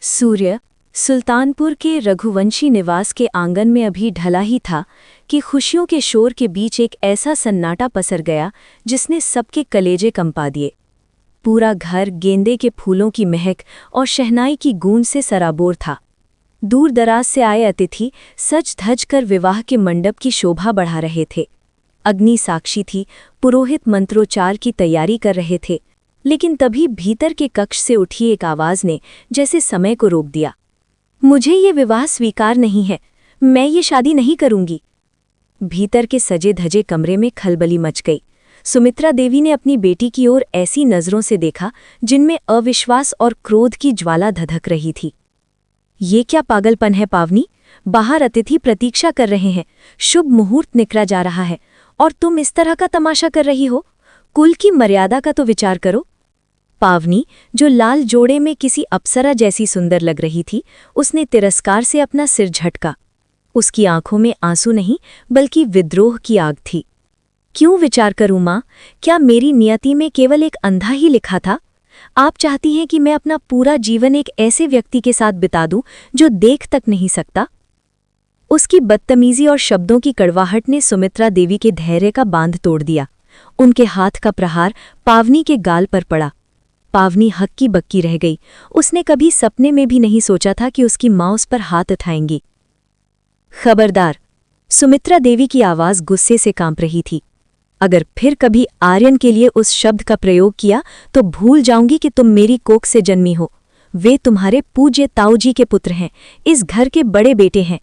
सूर्य सुल्तानपुर के रघुवंशी निवास के आंगन में अभी ढला ही था कि खुशियों के शोर के बीच एक ऐसा सन्नाटा पसर गया जिसने सबके कलेजे कंपा दिए। पूरा घर गेंदे के फूलों की महक और शहनाई की गूंज से सराबोर था। दूर दराज से आए अतिथि सज धज कर विवाह के मंडप की शोभा बढ़ा रहे थे। अग्नि साक्षी थी, पुरोहित मंत्रोच्चार की तैयारी कर रहे थे, लेकिन तभी भीतर के कक्ष से उठी एक आवाज ने जैसे समय को रोक दिया। मुझे ये विवाह स्वीकार नहीं है, मैं ये शादी नहीं करूंगी। भीतर के सजे धजे कमरे में खलबली मच गई। सुमित्रा देवी ने अपनी बेटी की ओर ऐसी नजरों से देखा जिनमें अविश्वास और क्रोध की ज्वाला धधक रही थी। ये क्या पागलपन है पावनी? बाहर अतिथि प्रतीक्षा कर रहे हैं, शुभ मुहूर्त निकला जा रहा है और तुम इस तरह का तमाशा कर रही हो। कुल की मर्यादा का तो विचार करो। पावनी, जो लाल जोड़े में किसी अप्सरा जैसी सुंदर लग रही थी, उसने तिरस्कार से अपना सिर झटका। उसकी आंखों में आंसू नहीं बल्कि विद्रोह की आग थी। क्यों विचार करूं माँ? क्या मेरी नियति में केवल एक अंधा ही लिखा था? आप चाहती हैं कि मैं अपना पूरा जीवन एक ऐसे व्यक्ति के साथ बिता दूं जो देख तक नहीं सकता? उसकी बदतमीजी और शब्दों की कड़वाहट ने सुमित्रा देवी के धैर्य का बांध तोड़ दिया। उनके हाथ का प्रहार पावनी के गाल पर पड़ा। पावनी हक्की बक्की रह गई। उसने कभी सपने में भी नहीं सोचा था कि उसकी माँ उस पर हाथ उठाएंगी। खबरदार! सुमित्रा देवी की आवाज गुस्से से कांप रही थी। अगर फिर कभी आर्यन के लिए उस शब्द का प्रयोग किया तो भूल जाऊंगी कि तुम मेरी कोख से जन्मी हो। वे तुम्हारे पूज्य ताऊजी के पुत्र हैं, इस घर के बड़े बेटे हैं।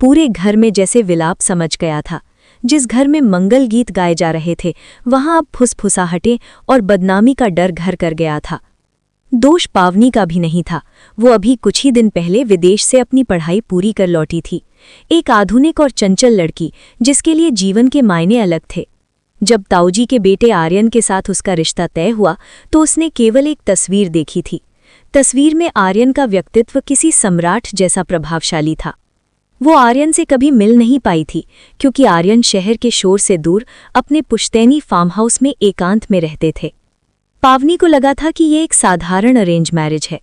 पूरे घर में जैसे विलाप समझ गया था। जिस घर में मंगल गीत गाए जा रहे थे वहां अब फुसफुसाहटें और बदनामी का डर घर कर गया था। दोष पावनी का भी नहीं था। वो अभी कुछ ही दिन पहले विदेश से अपनी पढ़ाई पूरी कर लौटी थी, एक आधुनिक और चंचल लड़की जिसके लिए जीवन के मायने अलग थे। जब ताऊजी के बेटे आर्यन के साथ उसका रिश्ता तय हुआ तो उसने केवल एक तस्वीर देखी थी। तस्वीर में आर्यन का व्यक्तित्व किसी सम्राट जैसा प्रभावशाली था। वो आर्यन से कभी मिल नहीं पाई थी क्योंकि आर्यन शहर के शोर से दूर अपने पुश्तैनी फार्म हाउस में एकांत में रहते थे। पावनी को लगा था कि ये एक साधारण अरेंज मैरिज है,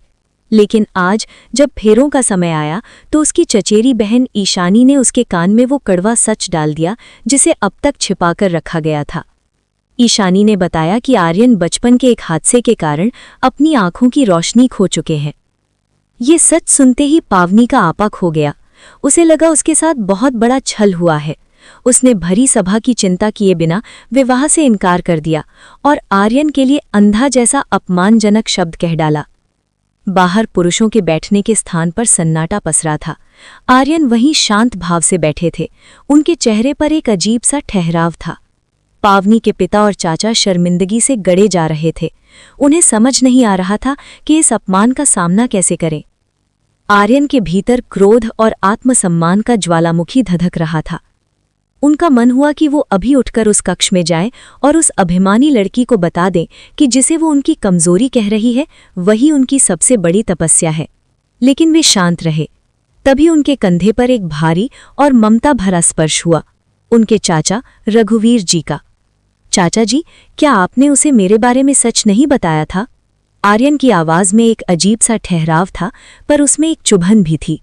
लेकिन आज जब फेरों का समय आया तो उसकी चचेरी बहन ईशानी ने उसके कान में वो कड़वा सच डाल दिया जिसे अब तक छिपाकर रखा गया था। ईशानी ने बताया कि आर्यन बचपन के एक हादसे के कारण अपनी आंखों की रोशनी खो चुके हैं। ये सच सुनते ही पावनी का आपा खो गया। उसे लगा उसके साथ बहुत बड़ा छल हुआ है। उसने भरी सभा की चिंता किए बिना विवाह से इनकार कर दिया और आर्यन के लिए अंधा जैसा अपमानजनक शब्द कह डाला। बाहर पुरुषों के बैठने के स्थान पर सन्नाटा पसरा था। आर्यन वहीं शांत भाव से बैठे थे। उनके चेहरे पर एक अजीब सा ठहराव था। पावनी के पिता और चाचा शर्मिंदगी से गड़े जा रहे थे। उन्हें समझ नहीं आ रहा था कि इस अपमान का सामना कैसे करें। आर्यन के भीतर क्रोध और आत्मसम्मान का ज्वालामुखी धधक रहा था। उनका मन हुआ कि वो अभी उठकर उस कक्ष में जाएं और उस अभिमानी लड़की को बता दें कि जिसे वो उनकी कमजोरी कह रही है वही उनकी सबसे बड़ी तपस्या है। लेकिन वे शांत रहे। तभी उनके कंधे पर एक भारी और ममता भरा स्पर्श हुआ, उनके चाचा रघुवीर जी का। चाचा जी, क्या आपने उसे मेरे बारे में सच नहीं बताया था? आर्यन की आवाज में एक अजीब सा ठहराव था, पर उसमें एक चुभन भी थी।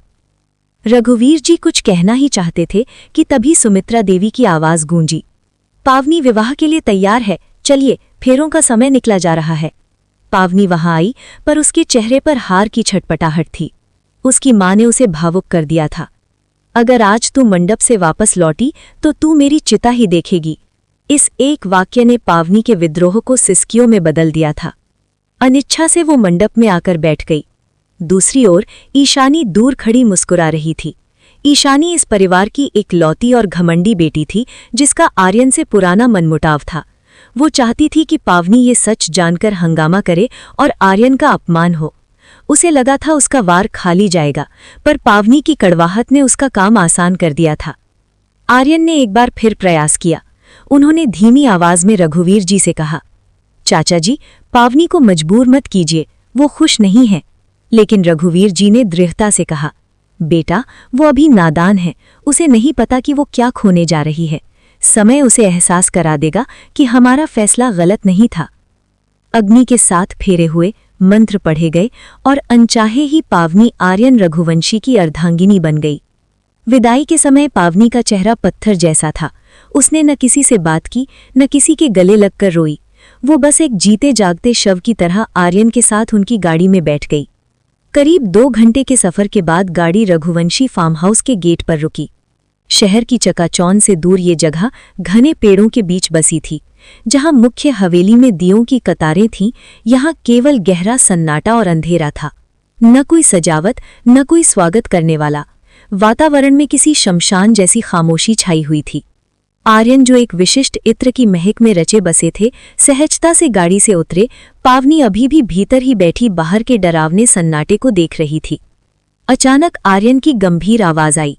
रघुवीर जी कुछ कहना ही चाहते थे कि तभी सुमित्रा देवी की आवाज गूंजी। पावनी विवाह के लिए तैयार है, चलिए, फेरों का समय निकला जा रहा है। पावनी वहां आई, पर उसके चेहरे पर हार की छटपटाहट थी। उसकी मां ने उसे भावुक कर दिया था। अगर आज तू मंडप से वापस लौटी तो तू मेरी चिता ही देखेगी। इस एक वाक्य ने पावनी के विद्रोह को सिसकियों में बदल दिया था। अनिच्छा से वो मंडप में आकर बैठ गई। दूसरी ओर ईशानी दूर खड़ी मुस्कुरा रही थी। ईशानी इस परिवार की इकलौती और घमंडी बेटी थी जिसका आर्यन से पुराना मनमुटाव था। वो चाहती थी कि पावनी ये सच जानकर हंगामा करे और आर्यन का अपमान हो। उसे लगा था उसका वार खाली जाएगा, पर पावनी की कड़वाहट ने उसका काम आसान कर दिया था। आर्यन ने एक बार फिर प्रयास किया। उन्होंने धीमी आवाज में रघुवीर जी से कहा, चाचा जी, पावनी को मजबूर मत कीजिए, वो खुश नहीं है। लेकिन रघुवीर जी ने दृढ़ता से कहा, बेटा, वो अभी नादान है, उसे नहीं पता कि वो क्या खोने जा रही है। समय उसे एहसास करा देगा कि हमारा फैसला गलत नहीं था। अग्नि के साथ फेरे हुए, मंत्र पढ़े गए और अनचाहे ही पावनी आर्यन रघुवंशी की अर्धांगिनी बन गई। विदाई के समय पावनी का चेहरा पत्थर जैसा था। उसने न किसी से बात की, न किसी के गले लगकर रोई। वो बस एक जीते जागते शव की तरह आर्यन के साथ उनकी गाड़ी में बैठ गई। करीब 2 घंटे के सफर के बाद गाड़ी रघुवंशी फार्म हाउस के गेट पर रुकी। शहर की चकाचौंध से दूर ये जगह घने पेड़ों के बीच बसी थी। जहां मुख्य हवेली में दियों की कतारें थीं, यहाँ केवल गहरा सन्नाटा और अंधेरा था। न कोई सजावट, न कोई स्वागत करने वाला। वातावरण में किसी शमशान जैसी खामोशी छाई हुई थी। आर्यन, जो एक विशिष्ट इत्र की महक में रचे बसे थे, सहजता से गाड़ी से उतरे। पावनी अभी भी भीतर ही बैठी बाहर के डरावने सन्नाटे को देख रही थी। अचानक आर्यन की गंभीर आवाज आई,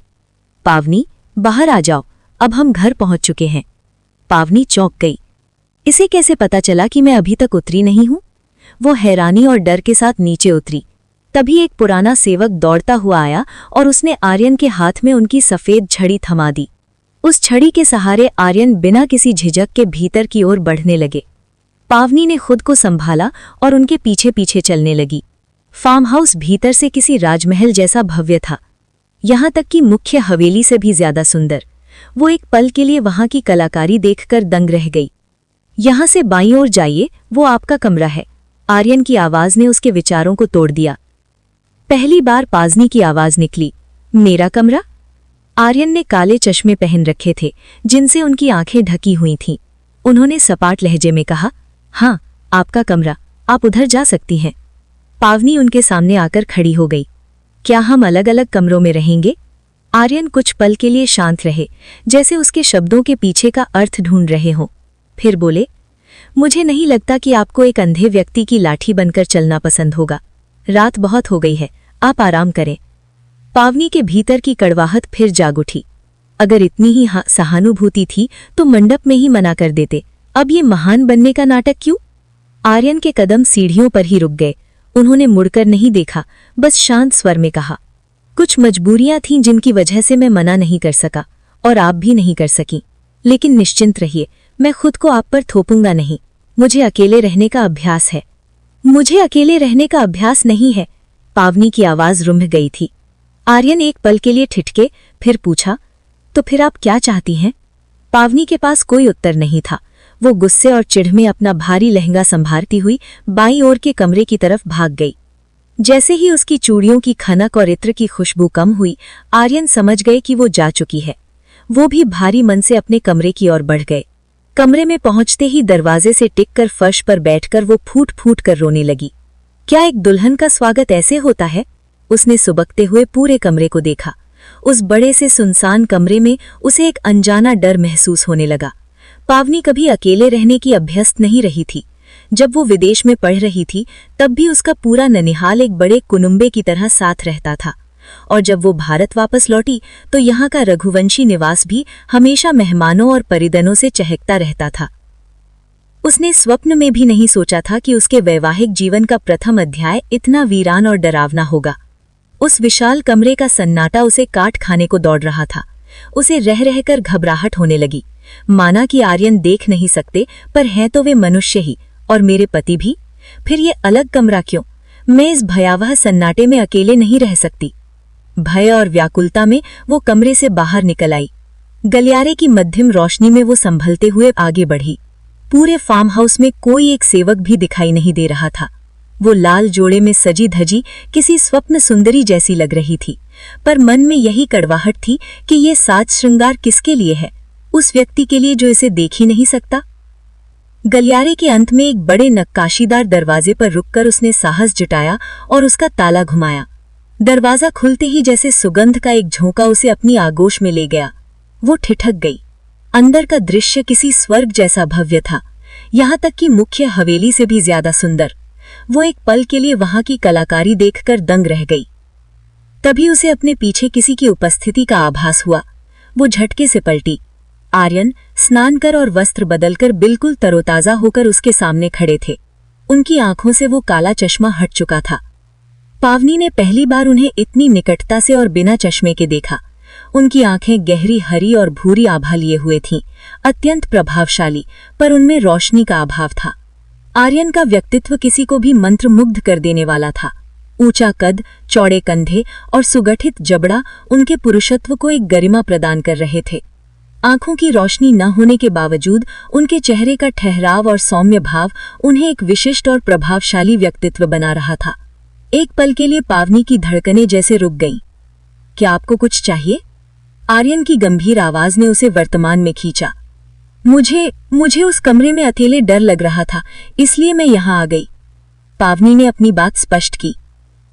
पावनी, बाहर आ जाओ, अब हम घर पहुंच चुके हैं। पावनी चौंक गई। इसे कैसे पता चला कि मैं अभी तक उतरी नहीं हूं? वो हैरानी और डर के साथ नीचे उतरी। तभी एक पुराना सेवक दौड़ता हुआ आया और उसने आर्यन के हाथ में उनकी सफेद छड़ी थमा दी। उस छड़ी के सहारे आर्यन बिना किसी झिझक के भीतर की ओर बढ़ने लगे। पावनी ने खुद को संभाला और उनके पीछे पीछे चलने लगी। फार्म हाउस भीतर से किसी राजमहल जैसा भव्य था, यहाँ तक कि मुख्य हवेली से भी ज्यादा सुंदर। वो एक पल के लिए वहां की कलाकारी देखकर दंग रह गई। यहाँ से बाईं ओर जाइए, वो आपका कमरा है। आर्यन की आवाज ने उसके विचारों को तोड़ दिया। पहली बार पाजनी की आवाज निकली, मेरा कमरा? आर्यन ने काले चश्मे पहन रखे थे, जिनसे उनकी आंखें ढकी हुई थीं। उन्होंने सपाट लहजे में कहा, हाँ, आपका कमरा, आप उधर जा सकती हैं। पावनी उनके सामने आकर खड़ी हो गई। क्या हम अलग अलग कमरों में रहेंगे? आर्यन कुछ पल के लिए शांत रहे, जैसे उसके शब्दों के पीछे का अर्थ ढूंढ रहे हों। फिर बोले, मुझे नहीं लगता कि आपको एक अंधे व्यक्ति की लाठी बनकर चलना पसंद होगा। रात बहुत हो गई है, आप आराम करें। पावनी के भीतर की कड़वाहट फिर जाग उठी। अगर इतनी ही सहानुभूति थी तो मंडप में ही मना कर देते। अब ये महान बनने का नाटक क्यों? आर्यन के कदम सीढ़ियों पर ही रुक गए। उन्होंने मुड़कर नहीं देखा, बस शांत स्वर में कहा, कुछ मजबूरियां थीं जिनकी वजह से मैं मना नहीं कर सका और आप भी नहीं कर सकी। लेकिन निश्चिंत रहिए, मैं खुद को आप पर थोपूंगा नहीं। मुझे अकेले रहने का अभ्यास है। मुझे अकेले रहने का अभ्यास नहीं है। पावनी की आवाज रुंध गई थी। आर्यन एक पल के लिए ठिठके, फिर पूछा, तो फिर आप क्या चाहती हैं? पावनी के पास कोई उत्तर नहीं था। वो गुस्से और चिढ़ में अपना भारी लहंगा संभारती हुई बाईं ओर के कमरे की तरफ भाग गई। जैसे ही उसकी चूड़ियों की खनक और इत्र की खुशबू कम हुई, आर्यन समझ गए कि वो जा चुकी है। वो भी भारी मन से अपने कमरे की ओर बढ़ गए। कमरे में पहुंचते ही दरवाजे से टिककर फर्श पर बैठकर वो फूट फूट कर रोने लगी। क्या एक दुल्हन का स्वागत ऐसे होता है? उसने सुबकते हुए पूरे कमरे को देखा। उस बड़े से सुनसान कमरे में उसे एक अनजाना डर महसूस होने लगा। पावनी कभी अकेले रहने की अभ्यस्त नहीं रही थी। जब वो विदेश में पढ़ रही थी, तब भी उसका पूरा ननिहाल एक बड़े कुनुम्बे की तरह साथ रहता था, और जब वो भारत वापस लौटी तो यहाँ का रघुवंशी निवास भी हमेशा मेहमानों और परिजनों से चहकता रहता था। उसने स्वप्न में भी नहीं सोचा था कि उसके वैवाहिक जीवन का प्रथम अध्याय इतना वीरान और डरावना होगा। उस विशाल कमरे का सन्नाटा उसे काट खाने को दौड़ रहा था। उसे रह रहकर घबराहट होने लगी। माना कि आर्यन देख नहीं सकते, पर हैं तो वे मनुष्य ही, और मेरे पति भी। फिर ये अलग कमरा क्यों? मैं इस भयावह सन्नाटे में अकेले नहीं रह सकती। भय और व्याकुलता में वो कमरे से बाहर निकल आई। गलियारे की मध्यम रोशनी में वो संभलते हुए आगे बढ़ी। पूरे फार्म हाउस में कोई एक सेवक भी दिखाई नहीं दे रहा था। वो लाल जोड़े में सजी धजी किसी स्वप्न सुंदरी जैसी लग रही थी, पर मन में यही कड़वाहट थी कि ये साज श्रृंगार किसके लिए है? उस व्यक्ति के लिए जो इसे देख ही नहीं सकता। गलियारे के अंत में एक बड़े नक्काशीदार दरवाजे पर रुककर उसने साहस जुटाया और उसका ताला घुमाया। दरवाजा खुलते ही जैसे सुगंध का एक झोंका उसे अपनी आगोश में ले गया। वो ठिठक गई। अंदर का दृश्य किसी स्वर्ग जैसा भव्य था, यहाँ तक कि मुख्य हवेली से भी ज्यादा सुंदर। वो एक पल के लिए वहां की कलाकारी देखकर दंग रह गई। तभी उसे अपने पीछे किसी की उपस्थिति का आभास हुआ। वो झटके से पलटी। आर्यन स्नान कर और वस्त्र बदलकर बिल्कुल तरोताजा होकर उसके सामने खड़े थे। उनकी आंखों से वो काला चश्मा हट चुका था। पावनी ने पहली बार उन्हें इतनी निकटता से और बिना चश्मे के देखा। उनकी आंखें गहरी हरी और भूरी आभा लिए हुए थीं, अत्यंत प्रभावशाली, पर उनमें रोशनी का अभाव था। आर्यन का व्यक्तित्व किसी को भी मंत्रमुग्ध कर देने वाला था। ऊंचा कद, चौड़े कंधे और सुगठित जबड़ा उनके पुरुषत्व को एक गरिमा प्रदान कर रहे थे। आंखों की रोशनी न होने के बावजूद उनके चेहरे का ठहराव और सौम्य भाव उन्हें एक विशिष्ट और प्रभावशाली व्यक्तित्व बना रहा था। एक पल के लिए पावनी की धड़कनें जैसे रुक गईं। क्या आपको कुछ चाहिए? आर्यन की गंभीर आवाज ने उसे वर्तमान में खींचा। मुझे उस कमरे में अकेले डर लग रहा था, इसलिए मैं यहाँ आ गई। पावनी ने अपनी बात स्पष्ट की।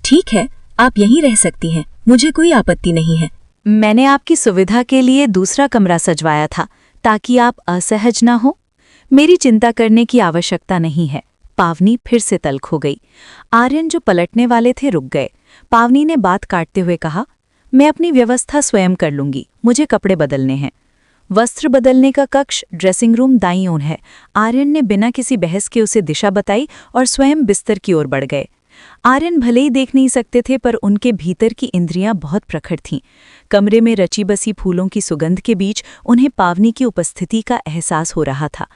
ठीक है, आप यहीं रह सकती हैं, मुझे कोई आपत्ति नहीं है। मैंने आपकी सुविधा के लिए दूसरा कमरा सजवाया था ताकि आप असहज न हो। मेरी चिंता करने की आवश्यकता नहीं है। पावनी फिर से तल्ख हो गई। आर्यन जो पलटने वाले थे रुक गए। पावनी ने बात काटते हुए कहा, मैं अपनी व्यवस्था स्वयं कर लूंगी, मुझे कपड़े बदलने हैं। वस्त्र बदलने का कक्ष ड्रेसिंग रूम दाईं ओर है। आर्यन ने बिना किसी बहस के उसे दिशा बताई और स्वयं बिस्तर की ओर बढ़ गए। आर्यन भले ही देख नहीं सकते थे, पर उनके भीतर की इंद्रियां बहुत प्रखर थीं। कमरे में रची बसी फूलों की सुगंध के बीच उन्हें पावनी की उपस्थिति का एहसास हो रहा था।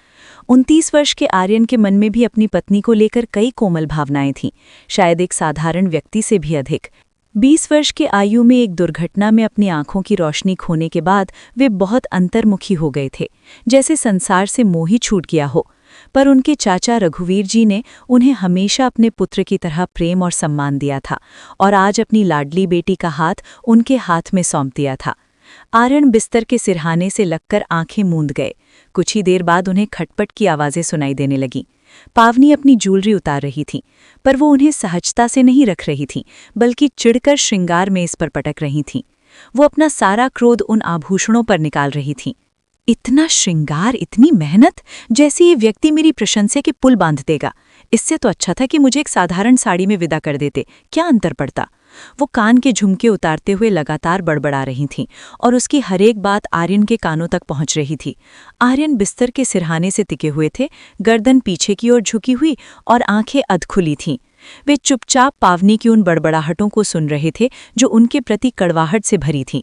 29 वर्ष के आर्यन के मन में भी अपनी पत्नी को लेकर कई कोमल भावनाएं थीं, शायद एक साधारण व्यक्ति से भी अधिक। 20 वर्ष के आयु में एक दुर्घटना में अपनी आंखों की रोशनी खोने के बाद वे बहुत अंतर्मुखी हो गए थे, जैसे संसार से मोह ही छूट गया हो। पर उनके चाचा रघुवीर जी ने उन्हें हमेशा अपने पुत्र की तरह प्रेम और सम्मान दिया था और आज अपनी लाडली बेटी का हाथ उनके हाथ में सौंप दिया था। आर्यन बिस्तर के सिरहाने से लगकर आंखें मूंद गए। कुछ ही देर बाद उन्हें खटपट की आवाज़ें सुनाई देने लगीं। पावनी अपनी ज्वेलरी उतार रही थी, पर वो उन्हें सहजता से नहीं रख रही थी, बल्कि चिढ़कर श्रृंगार में इस पर पटक रही थीं। वो अपना सारा क्रोध उन आभूषणों पर निकाल रही थीं। इतना श्रृंगार, इतनी मेहनत, जैसे ये व्यक्ति मेरी प्रशंसा के पुल बांध देगा। इससे तो अच्छा था कि मुझे एक साधारण साड़ी में विदा कर देते, क्या अंतर पड़ता। वो कान के झुमके उतारते हुए लगातार बड़बड़ा रही थीं और उसकी हरेक बात आर्यन के कानों तक पहुंच रही थी। आर्यन बिस्तर के सिरहाने से टिके हुए थे, गर्दन पीछे की ओर झुकी हुई और आंखें अधखुली थीं। वे चुपचाप पावनी की उन बड़बड़ाहटों को सुन रहे थे जो उनके प्रति कड़वाहट से भरी थीं।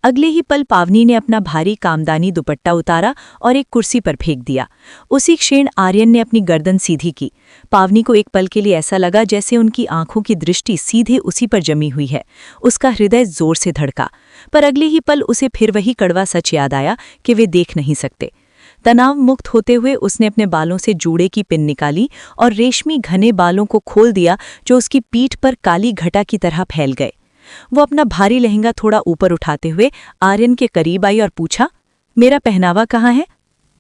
अगले ही पल पावनी ने अपना भारी कामदानी दुपट्टा उतारा और एक कुर्सी पर फेंक दिया। उसी क्षण आर्यन ने अपनी गर्दन सीधी की। पावनी को एक पल के लिए ऐसा लगा जैसे उनकी आंखों की दृष्टि सीधे उसी पर जमी हुई है। उसका हृदय जोर से धड़का, पर अगले ही पल उसे फिर वही कड़वा सच याद आया कि वे देख नहीं सकते। तनाव मुक्त होते हुए उसने अपने बालों से जूड़े की पिन निकाली और रेशमी घने बालों को खोल दिया जो उसकी पीठ पर काली घटा की तरह फैल गए। वो अपना भारी लहंगा थोड़ा ऊपर उठाते हुए आर्यन के करीब आई और पूछा, मेरा पहनावा कहाँ है?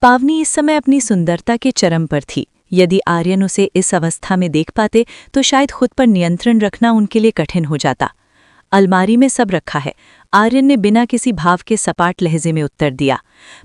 पावनी इस समय अपनी सुंदरता के चरम पर थी। यदि आर्यन उसे इस अवस्था में देख पाते तो शायद खुद पर नियंत्रण रखना उनके लिए कठिन हो जाता। अलमारी में सब रखा है, आर्यन ने बिना किसी भाव के सपाट लहजे में उत्तर दिया।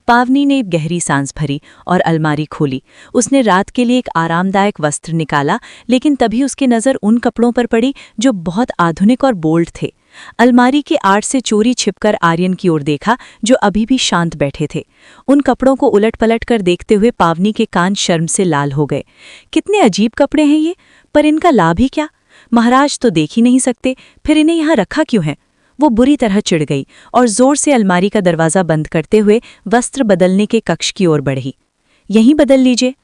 पावनी ने एक गहरी सांस भरी और अलमारी खोली। उसने रात के लिए एक आरामदायक वस्त्र निकाला, लेकिन तभी उसकी नज़र उन कपड़ों पर पड़ी जो बहुत आधुनिक और बोल्ड थे। अलमारी के आड़ से चोरी छिपकर आर्यन की ओर देखा, जो अभी भी शांत बैठे थे। उन कपड़ों को उलट पलट कर देखते हुए पावनी के कान शर्म से लाल हो गए। कितने अजीब कपड़े हैं ये, पर इनका लाभ ही क्या? महाराज तो देख ही नहीं सकते, फिर इन्हें यहाँ रखा क्यों है? वो बुरी तरह चिढ़ गई और जोर से अलमारी का दरवाज़ा बंद करते हुए वस्त्र बदलने के कक्ष की ओर बढ़ी। यहीं बदल लीजिए।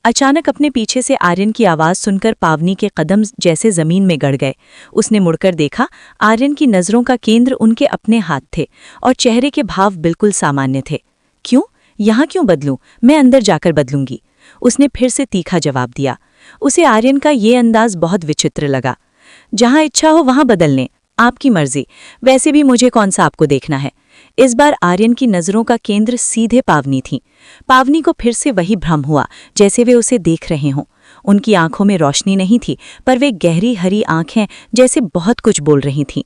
अचानक अपने पीछे से आर्यन की आवाज़ सुनकर पावनी के कदम जैसे ज़मीन में गड़ गए। उसने मुड़कर देखा। आर्यन की नज़रों का केंद्र उनके अपने हाथ थे और चेहरे के भाव बिल्कुल सामान्य थे। क्यों? यहाँ क्यों बदलूं? मैं अंदर जाकर बदलूंगी, उसने फिर से तीखा जवाब दिया। उसे आर्यन का ये अंदाज बहुत विचित्र लगा। जहाँ इच्छा हो वहाँ बदल लें, आपकी मर्जी, वैसे भी मुझे कौन सा आपको देखना है। इस बार आर्यन की नज़रों का केंद्र सीधे पावनी थी। पावनी को फिर से वही भ्रम हुआ जैसे वे उसे देख रहे हों। उनकी आंखों में रोशनी नहीं थी, पर वे गहरी हरी आंखें जैसे बहुत कुछ बोल रही थीं।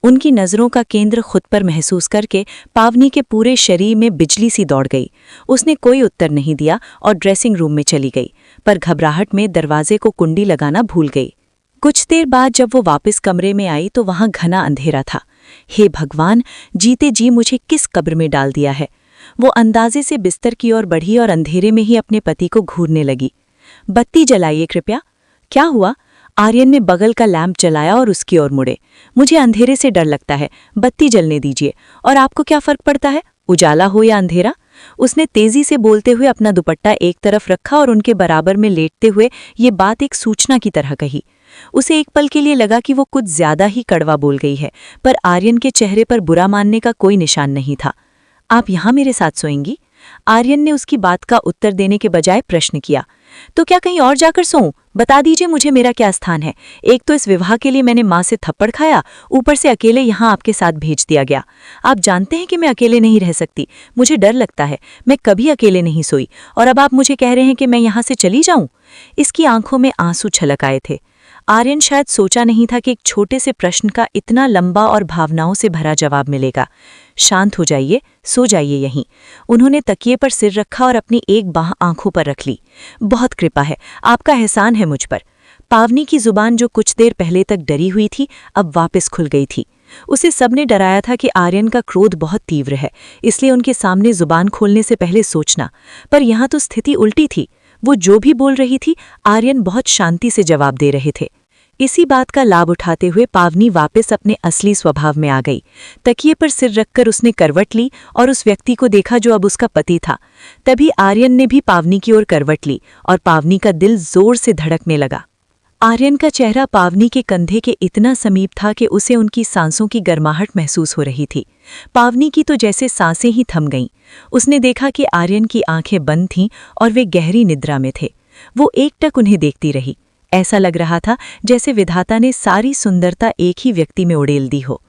उनकी नज़रों का केंद्र खुद पर महसूस करके पावनी के पूरे शरीर में बिजली सी दौड़ गई। उसने कोई उत्तर नहीं दिया और ड्रेसिंग रूम में चली गई, पर घबराहट में दरवाजे को कुंडी लगाना भूल गई। कुछ देर बाद जब वो वापस कमरे में आई तो वहां घना अंधेरा था। हे भगवान, जीते जी मुझे किस कब्र में डाल दिया है। वो अंदाजे से बिस्तर की ओर बढ़ी और अंधेरे में ही अपने पति को घूरने लगी। बत्ती जलाइए कृपया। क्या हुआ? आर्यन ने बगल का लैंप जलाया और उसकी ओर मुड़े। मुझे अंधेरे से डर लगता है, बत्ती जलने दीजिए। और आपको क्या फर्क पड़ता है, उजाला हो या अंधेरा? उसने तेजी से बोलते हुए अपना दुपट्टा एक तरफ रखा और उनके बराबर में लेटते हुए ये बात एक सूचना की तरह कही। उसे एक पल के लिए लगा कि वो कुछ ज्यादा ही कड़वा बोल गई है, पर आर्यन के चेहरे पर बुरा मानने का कोई निशान नहीं था। आप यहाँ मेरे साथ सोएंगी? आर्यन ने उसकी बात का उत्तर देने के बजाय प्रश्न किया। तो क्या कहीं और जाकर सोऊं? बता दीजिए मुझे मेरा क्या स्थान है। एक तो इस विवाह के लिए मैंने माँ से थप्पड़ खाया, ऊपर से अकेले यहाँ आपके साथ भेज दिया गया। आप जानते हैं कि मैं अकेले नहीं रह सकती, मुझे डर लगता है, मैं कभी अकेले नहीं सोई, और अब आप मुझे कह रहे हैं कि मैं यहाँ से चली जाऊं? इसकी आंखों में आंसू छलक आए थे। आर्यन शायद सोचा नहीं था कि एक छोटे से प्रश्न का इतना लंबा और भावनाओं से भरा जवाब मिलेगा। शांत हो जाइए, सो जाइए यहीं। उन्होंने तकिए पर सिर रखा और अपनी एक बाह आंखों पर रख ली। बहुत कृपा है, आपका एहसान है मुझ पर। पावनी की जुबान जो कुछ देर पहले तक डरी हुई थी, अब वापस खुल गई थी। उसे सबने डराया था कि आर्यन का क्रोध बहुत तीव्र है, इसलिए उनके सामने जुबान खोलने से पहले सोचना। पर यहाँ तो स्थिति उल्टी थी। वो जो भी बोल रही थी, आर्यन बहुत शांति से जवाब दे रहे थे। इसी बात का लाभ उठाते हुए पावनी वापस अपने असली स्वभाव में आ गई। तकिए पर सिर रखकर उसने करवट ली और उस व्यक्ति को देखा जो अब उसका पति था। तभी आर्यन ने भी पावनी की ओर करवट ली और पावनी का दिल जोर से धड़कने लगा। आर्यन का चेहरा पावनी के कंधे के इतना समीप था कि उसे उनकी सांसों की गर्माहट महसूस हो रही थी। पावनी की तो जैसे सांसें ही थम गईं। उसने देखा कि आर्यन की आंखें बंद थीं और वे गहरी निद्रा में थे। वो एकटक उन्हें देखती रही। ऐसा लग रहा था जैसे विधाता ने सारी सुंदरता एक ही व्यक्ति में उड़ेल दी हो।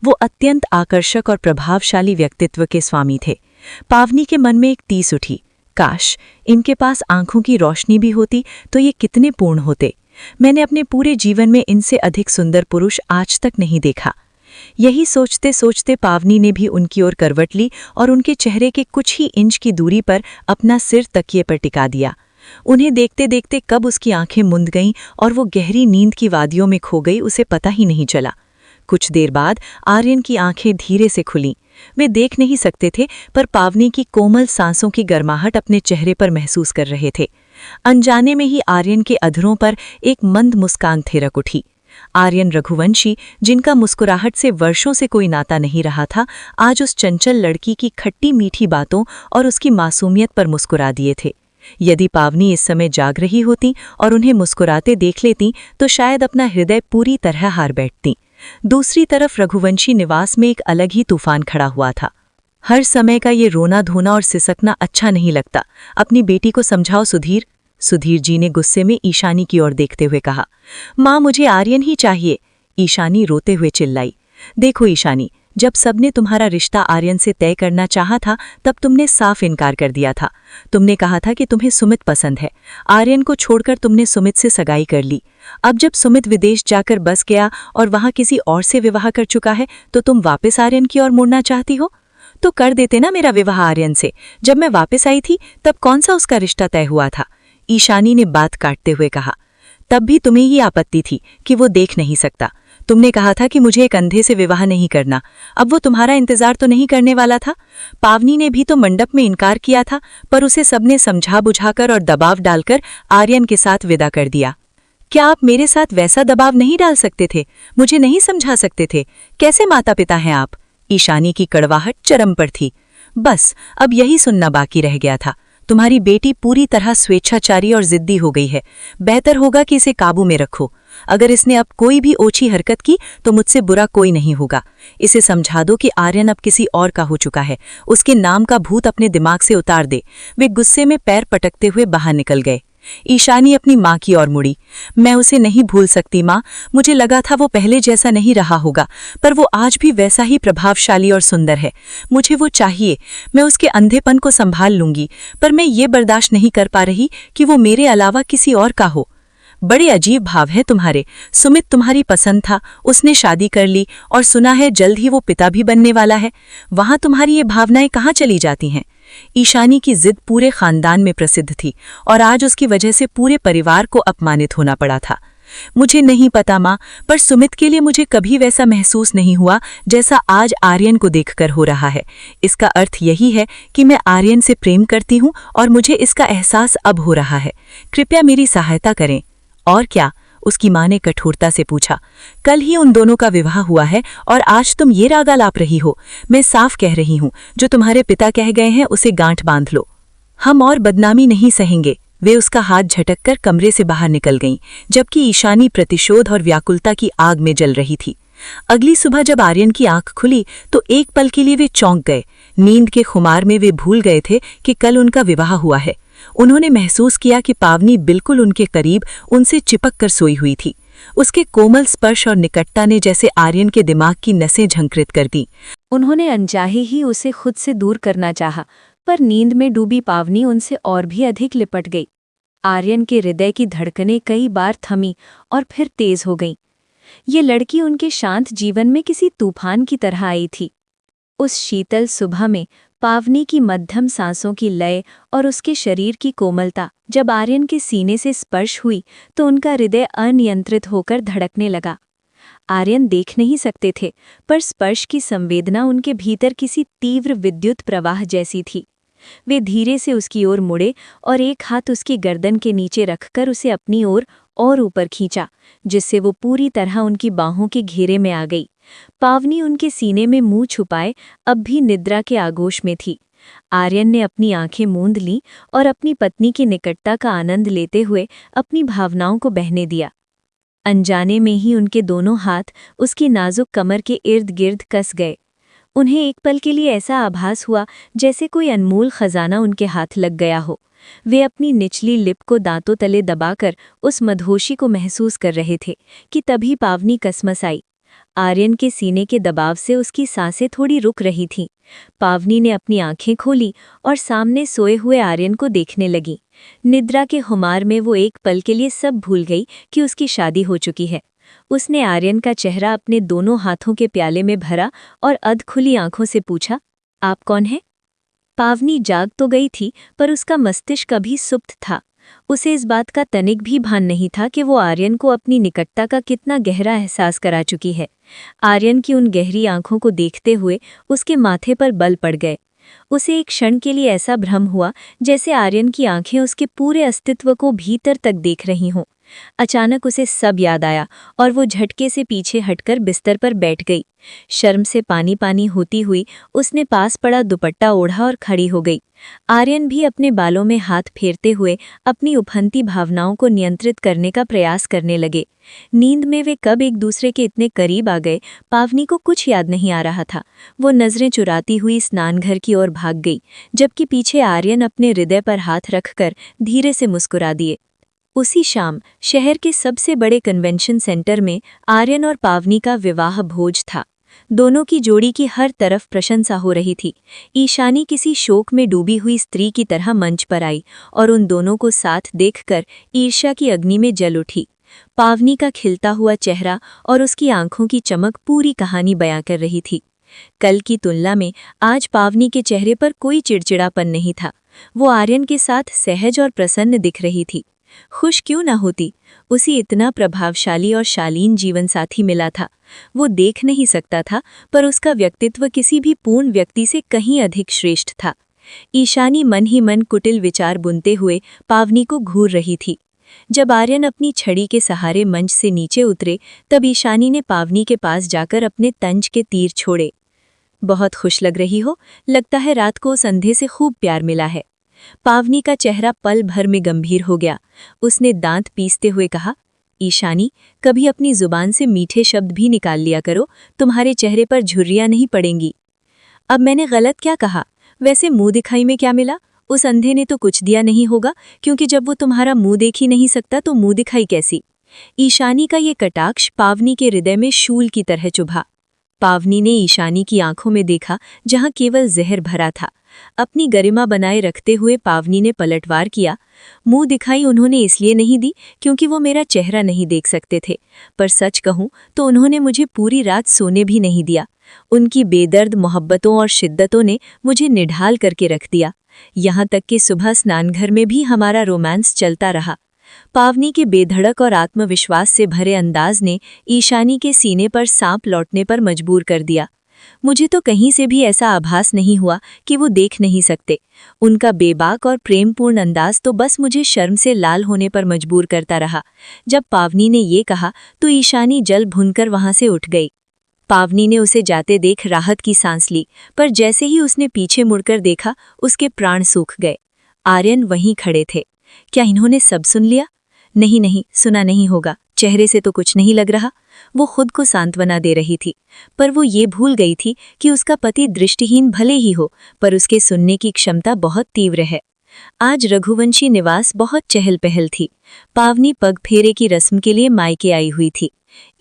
वो अत्यंत आकर्षक और प्रभावशाली व्यक्तित्व के स्वामी थे। पावनी के मन में एक टीस उठी, काश इनके पास आंखों की रोशनी भी होती तो ये कितने पूर्ण होते। मैंने अपने पूरे जीवन में इनसे अधिक सुंदर पुरुष आज तक नहीं देखा। यही सोचते सोचते पावनी ने भी उनकी ओर करवट ली और उनके चेहरे के कुछ ही इंच की दूरी पर अपना सिर तकिए पर टिका दिया। उन्हें देखते देखते कब उसकी आंखें मुंद गईं और वो गहरी नींद की वादियों में खो गई, उसे पता ही नहीं चला। कुछ देर बाद आर्यन की आंखें धीरे से खुलीं। वे देख नहीं सकते थे, पर पावनी की कोमल सांसों की गर्माहट अपने चेहरे पर महसूस कर रहे थे। अनजाने में ही आर्यन के अधरों पर एक मंद मुस्कान थिरक उठी। आर्यन रघुवंशी, जिनका मुस्कुराहट से वर्षों से कोई नाता नहीं रहा था, आज उस चंचल लड़की की खट्टी मीठी बातों और उसकी मासूमियत पर मुस्कुरा दिए थे। यदि पावनी इस समय जाग रही होती और उन्हें मुस्कुराते देख लेती तो शायद अपना हृदय पूरी तरह हार बैठती। दूसरी तरफ रघुवंशी निवास में एक अलग ही तूफान खड़ा हुआ था। हर समय का ये रोना धोना और सिसकना अच्छा नहीं लगता। अपनी बेटी को समझाओ सुधीर। सुधीर जी ने गुस्से में ईशानी की ओर देखते हुए कहा। माँ, मुझे आर्यन ही चाहिए, ईशानी रोते हुए चिल्लाई। देखो ईशानी, जब सबने तुम्हारा रिश्ता आर्यन से तय करना चाहा था तब तुमने साफ इनकार कर दिया था। तुमने कहा था कि तुम्हें सुमित पसंद है। आर्यन को छोड़कर तुमने सुमित से सगाई कर ली। अब जब सुमित विदेश जाकर बस गया और वहां किसी और से विवाह कर चुका है तो तुम वापस आर्यन की ओर मुड़ना चाहती हो? तो कर देते ना मेरा विवाह आर्यन से। जब मैं वापस आई थी तब कौन सा उसका रिश्ता तय हुआ था? ईशानी ने बात काटते हुए कहा। तब भी तुम्हें ही आपत्ति थी कि वो देख नहीं सकता। तुमने कहा था कि मुझे एक अंधे से विवाह नहीं करना। अब वो तुम्हारा इंतजार तो नहीं करने वाला था। पावनी ने भी तो मंडप में इनकार किया था, पर उसे सबने समझा बुझाकर और दबाव डालकर आर्यन के साथ विदा कर दिया। क्या आप मेरे साथ वैसा दबाव नहीं डाल सकते थे? मुझे नहीं समझा सकते थे? कैसे माता पिता हैं आप? ईशानी की कड़वाहट चरम पर थी। बस अब यही सुनना बाकी रह गया था। तुम्हारी बेटी पूरी तरह स्वेच्छाचारी और जिद्दी हो गई है। बेहतर होगा कि इसे काबू में रखो। अगर इसने अब कोई भी ओछी हरकत की तो मुझसे बुरा कोई नहीं होगा। इसे समझा दो कि आर्यन अब किसी और का हो चुका है। उसके नाम का भूत अपने दिमाग से उतार दे। वे गुस्से में पैर पटकते हुए बाहर निकल गए। ईशानी अपनी माँ की ओर मुड़ी। मैं उसे नहीं भूल सकती माँ। मुझे लगा था वो पहले जैसा नहीं रहा होगा, पर वो आज भी वैसा ही प्रभावशाली और सुंदर है। मुझे वो चाहिए। मैं उसके अंधेपन को संभाल लूंगी, पर मैं ये बर्दाश्त नहीं कर पा रही कि वो मेरे अलावा किसी और का हो। बड़े अजीब भाव है तुम्हारे। सुमित तुम्हारी पसंद था, उसने शादी कर ली और सुना है जल्द ही वो पिता भी बनने वाला है। वहां तुम्हारी ये भावनाएं कहाँ चली जाती हैं? ईशानी की जिद पूरे खानदान में प्रसिद्ध थी और आज उसकी वजह से पूरे परिवार को अपमानित होना पड़ा था। मुझे नहीं पता माँ, पर सुमित के लिए मुझे कभी वैसा महसूस नहीं हुआ जैसा आज आर्यन को देखकर हो रहा है। इसका अर्थ यही है कि मैं आर्यन से प्रेम करती हूँ और मुझे इसका एहसास अब हो रहा है। कृपया मेरी सहायता करें। और क्या, उसकी माँ ने कठोरता से पूछा। कल ही उन दोनों का विवाह हुआ है और आज तुम ये राग आलाप रही हो। मैं साफ कह रही हूँ, जो तुम्हारे पिता कह गए हैं उसे गांठ बांध लो। हम और बदनामी नहीं सहेंगे। वे उसका हाथ झटककर कमरे से बाहर निकल गईं, जबकि ईशानी प्रतिशोध और व्याकुलता की आग में जल रही थी। अगली सुबह जब आर्यन की आंख खुली तो एक पल के लिए वे चौंक गए। नींद के खुमार में वे भूल गए थे कि कल उनका विवाह हुआ है। उन्होंने महसूस किया कि पावनी बिल्कुल उनके करीब उनसे चिपक कर सोई हुई थी। उसके कोमल स्पर्श और निकटता ने जैसे आर्यन के दिमाग की नसें झंकृत कर दी। उन्होंने अनचाहे ही उसे खुद से दूर करना चाहा, पर नींद में डूबी पावनी उनसे और भी अधिक लिपट गई। आर्यन के हृदय की धड़कनें कई बार थमी और फिर तेज हो गईं। ये लड़की उनके शांत जीवन में किसी तूफान की तरह आई थी। उस शीतल सुबह में पावनी की मध्यम सांसों की लय और उसके शरीर की कोमलता जब आर्यन के सीने से स्पर्श हुई तो उनका हृदय अनियंत्रित होकर धड़कने लगा। आर्यन देख नहीं सकते थे, पर स्पर्श की संवेदना उनके भीतर किसी तीव्र विद्युत प्रवाह जैसी थी। वे धीरे से उसकी ओर मुड़े और एक हाथ उसकी गर्दन के नीचे रखकर उसे अपनी ओर और ऊपर खींचा, जिससे वो पूरी तरह उनकी बाहों के घेरे में आ गई। पावनी उनके सीने में मुंह छुपाए अब भी निद्रा के आगोश में थी। आर्यन ने अपनी आंखें मूंद लीं और अपनी पत्नी की निकटता का आनंद लेते हुए अपनी भावनाओं को बहने दिया। अनजाने में ही उनके दोनों हाथ उसकी नाजुक कमर के इर्द गिर्द कस गए। उन्हें एक पल के लिए ऐसा आभास हुआ जैसे कोई अनमोल खजाना उनके हाथ लग गया हो। वे अपनी निचली लिप को दांतों तले दबाकर उस मदहोशी को महसूस कर रहे थे कि तभी पावनी कसमस आई। आर्यन के सीने के दबाव से उसकी सांसें थोड़ी रुक रही थीं। पावनी ने अपनी आंखें खोली और सामने सोए हुए आर्यन को देखने लगी। निद्रा के खुमार में वो एक पल के लिए सब भूल गई कि उसकी शादी हो चुकी है। उसने आर्यन का चेहरा अपने दोनों हाथों के प्याले में भरा और अधखुली आंखों से पूछा, आप कौन हैं? पावनी जाग तो गई थी, पर उसका मस्तिष्क अभी सुप्त था। उसे इस बात का तनिक भी भान नहीं था कि वो आर्यन को अपनी निकटता का कितना गहरा एहसास करा चुकी है। आर्यन की उन गहरी आंखों को देखते हुए उसके माथे पर बल पड़ गए। उसे एक क्षण के लिए ऐसा भ्रम हुआ जैसे आर्यन की आंखें उसके पूरे अस्तित्व को भीतर तक देख रही हों। अचानक उसे सब याद आया और वो झटके से पीछे हटकर बिस्तर पर बैठ गई। शर्म से पानी पानी होती हुई उसने पास पड़ा दुपट्टा ओढ़ा और खड़ी हो गई। आर्यन भी अपने बालों में हाथ फेरते हुए अपनी उफनती भावनाओं को नियंत्रित करने का प्रयास करने लगे। नींद में वे कब एक दूसरे के इतने करीब आ गए, पावनी को कुछ याद नहीं आ रहा था। वो नजरें चुराती हुई स्नानघर की ओर भाग गई, जबकि पीछे आर्यन अपने हृदय पर हाथ रखकर धीरे से मुस्कुरा दिए। उसी शाम शहर के सबसे बड़े कन्वेंशन सेंटर में आर्यन और पावनी का विवाह भोज था। दोनों की जोड़ी की हर तरफ प्रशंसा हो रही थी। ईशानी किसी शोक में डूबी हुई स्त्री की तरह मंच पर आई और उन दोनों को साथ देखकर ईर्ष्या की अग्नि में जल उठी। पावनी का खिलता हुआ चेहरा और उसकी आंखों की चमक पूरी कहानी बयां कर रही थी। कल की तुलना में आज पावनी के चेहरे पर कोई चिड़चिड़ापन नहीं था। वो आर्यन के साथ सहज और प्रसन्न दिख रही थी। खुश क्यों न होती, उसी इतना प्रभावशाली और शालीन जीवन साथी मिला था। वो देख नहीं सकता था, पर उसका व्यक्तित्व किसी भी पूर्ण व्यक्ति से कहीं अधिक श्रेष्ठ था। ईशानी मन ही मन कुटिल विचार बुनते हुए पावनी को घूर रही थी। जब आर्यन अपनी छड़ी के सहारे मंच से नीचे उतरे, तब ईशानी ने पावनी के पास जाकर अपने तंज के तीर छोड़े। बहुत खुश लग रही हो, लगता है रात को उस अंधे से खूब प्यार मिला है। पावनी का चेहरा पल भर में गंभीर हो गया। उसने दांत पीसते हुए कहा, ईशानी, कभी अपनी जुबान से मीठे शब्द भी निकाल लिया करो, तुम्हारे चेहरे पर झुर्रियां नहीं पड़ेंगी। अब मैंने गलत क्या कहा? वैसे मुंह दिखाई में क्या मिला? उस अंधे ने तो कुछ दिया नहीं होगा, क्योंकि जब वो तुम्हारा मुंह देख ही नहीं सकता तो मुंह दिखाई कैसी? ईशानी का ये कटाक्ष पावनी के हृदय में शूल की तरह चुभा। पावनी ने ईशानी की आंखों में देखा जहां केवल जहर भरा था। अपनी गरिमा बनाए रखते हुए पावनी ने पलटवार किया। मुंह दिखाई उन्होंने इसलिए नहीं दी क्योंकि वो मेरा चेहरा नहीं देख सकते थे, पर सच कहूं तो उन्होंने मुझे पूरी रात सोने भी नहीं दिया। उनकी बेदर्द मोहब्बतों और शिद्दतों ने मुझे निढाल करके रख दिया। यहाँ तक कि सुबह स्नानघर में भी हमारा रोमांस चलता रहा। पावनी के बेधड़क और आत्मविश्वास से भरे अंदाज ने ईशानी के सीने पर सांप लौटने पर मजबूर कर दिया। मुझे तो कहीं से भी ऐसा आभास नहीं हुआ कि वो देख नहीं सकते। उनका बेबाक और प्रेमपूर्ण अंदाज तो बस मुझे शर्म से लाल होने पर मजबूर करता रहा। जब पावनी ने ये कहा तो ईशानी जल भुनकर वहां से उठ गई। पावनी ने उसे जाते देख राहत की सांस ली, पर जैसे ही उसने पीछे मुड़कर देखा उसके प्राण सूख गए। आर्यन वहीं खड़े थे। क्या इन्होंने सब सुन लिया? नहीं नहीं, सुना नहीं होगा, चेहरे से तो कुछ नहीं लग रहा। वो खुद को सांत्वना दे रही थी, पर वो ये भूल गई थी कि उसका पति दृष्टिहीन भले ही हो, पर उसके सुनने की क्षमता बहुत तीव्र है। आज रघुवंशी निवास बहुत चहल पहल थी। पावनी पग फेरे की रस्म के लिए मायके आई हुई थी।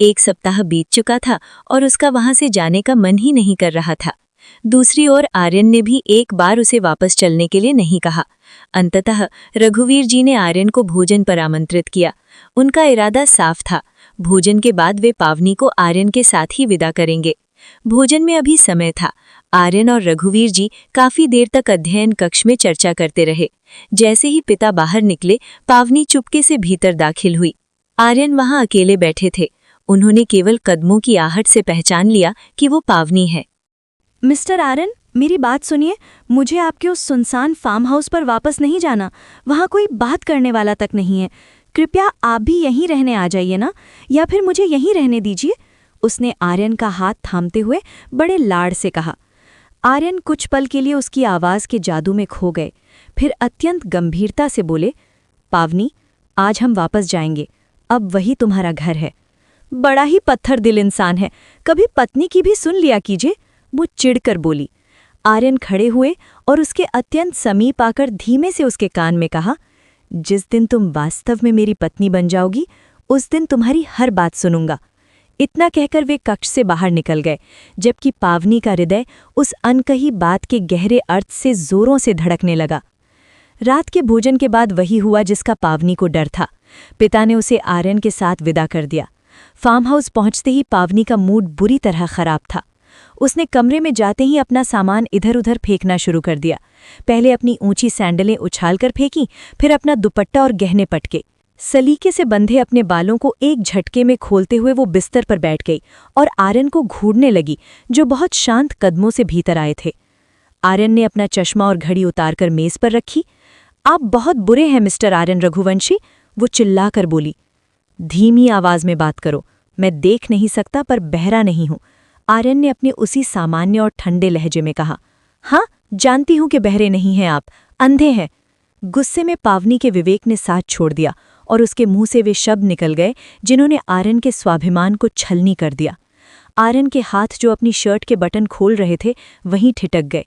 1 सप्ताह बीत चुका था और उसका वहां से जाने का मन ही नहीं कर रहा था। दूसरी ओर आर्यन ने भी एक बार उसे वापस चलने के लिए नहीं कहा। अंततः रघुवीर जी ने आर्यन को भोजन पर आमंत्रित किया। उनका इरादा साफ था, भोजन के बाद वे पावनी को आर्यन के साथ ही विदा करेंगे। भोजन में अभी समय था। आर्यन और रघुवीर जी काफी देर तक अध्ययन कक्ष में चर्चा करते रहे। जैसे ही पिता बाहर निकले, पावनी चुपके से भीतर दाखिल हुई। आर्यन वहां अकेले बैठे थे। उन्होंने केवल कदमों की आहट से पहचान लिया कि वो पावनी है। मिस्टर आर्यन, मेरी बात सुनिए। मुझे आपके उस सुनसान फार्म हाउस पर वापस नहीं जाना। वहाँ कोई बात करने वाला तक नहीं है। कृपया आप भी यहीं रहने आ जाइए ना, या फिर मुझे यहीं रहने दीजिए। उसने आर्यन का हाथ थामते हुए बड़े लाड़ से कहा। आर्यन कुछ पल के लिए उसकी आवाज़ के जादू में खो गए, फिर अत्यंत गंभीरता से बोले, पावनी, आज हम वापस जाएंगे। अब वही तुम्हारा घर है। बड़ा ही पत्थर दिल इंसान है, कभी पत्नी की भी सुन लिया कीजिए, वो चिढ़कर बोली। आर्यन खड़े हुए और उसके अत्यंत समीप आकर धीमे से उसके कान में कहा, जिस दिन तुम वास्तव में मेरी पत्नी बन जाओगी, उस दिन तुम्हारी हर बात सुनूंगा। इतना कहकर वे कक्ष से बाहर निकल गए, जबकि पावनी का हृदय उस अनकही बात के गहरे अर्थ से जोरों से धड़कने लगा। रात के भोजन के बाद वही हुआ जिसका पावनी को डर था। पिता ने उसे आर्यन के साथ विदा कर दिया। फार्म हाउस पहुंचते ही पावनी का मूड बुरी तरह खराब था। उसने कमरे में जाते ही अपना सामान इधर उधर फेंकना शुरू कर दिया। पहले अपनी ऊंची सैंडलें उछालकर फेंकी, फिर अपना दुपट्टा और गहने पटके। सलीके से बंधे अपने बालों को एक झटके में खोलते हुए वो बिस्तर पर बैठ गई और आर्यन को घूरने लगी, जो बहुत शांत कदमों से भीतर आए थे। आर्यन ने अपना चश्मा और घड़ी उतारकर मेज पर रखी। आप बहुत बुरे हैं मिस्टर आर्यन रघुवंशी, वो चिल्लाकर बोली। धीमी आवाज में बात करो, मैं देख नहीं सकता पर बहरा नहीं हूं, आर्यन ने अपने उसी सामान्य और ठंडे लहजे में कहा। हाँ, जानती हूं कि बहरे नहीं हैं आप, अंधे हैं। गुस्से में पावनी के विवेक ने साथ छोड़ दिया और उसके मुंह से वे शब्द निकल गए जिन्होंने आर्यन के स्वाभिमान को छलनी कर दिया। आर्यन के हाथ जो अपनी शर्ट के बटन खोल रहे थे वहीं ठिठक गए।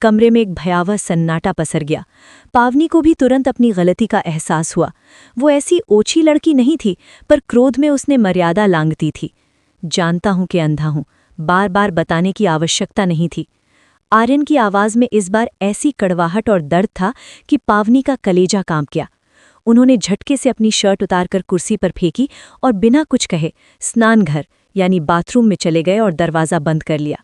कमरे में एक भयावह सन्नाटा पसर गया। पावनी को भी तुरंत अपनी गलती का एहसास हुआ। वो ऐसी ओछी लड़की नहीं थी, पर क्रोध में उसने मर्यादा लांघती थी। जानता हूं कि अंधा हूं, बार बार बताने की आवश्यकता नहीं थी। आर्यन की आवाज में इस बार ऐसी कड़वाहट और दर्द था कि पावनी का कलेजा कांप गया। उन्होंने झटके से अपनी शर्ट उतारकर कुर्सी पर फेंकी और बिना कुछ कहे स्नानघर यानी बाथरूम में चले गए और दरवाज़ा बंद कर लिया।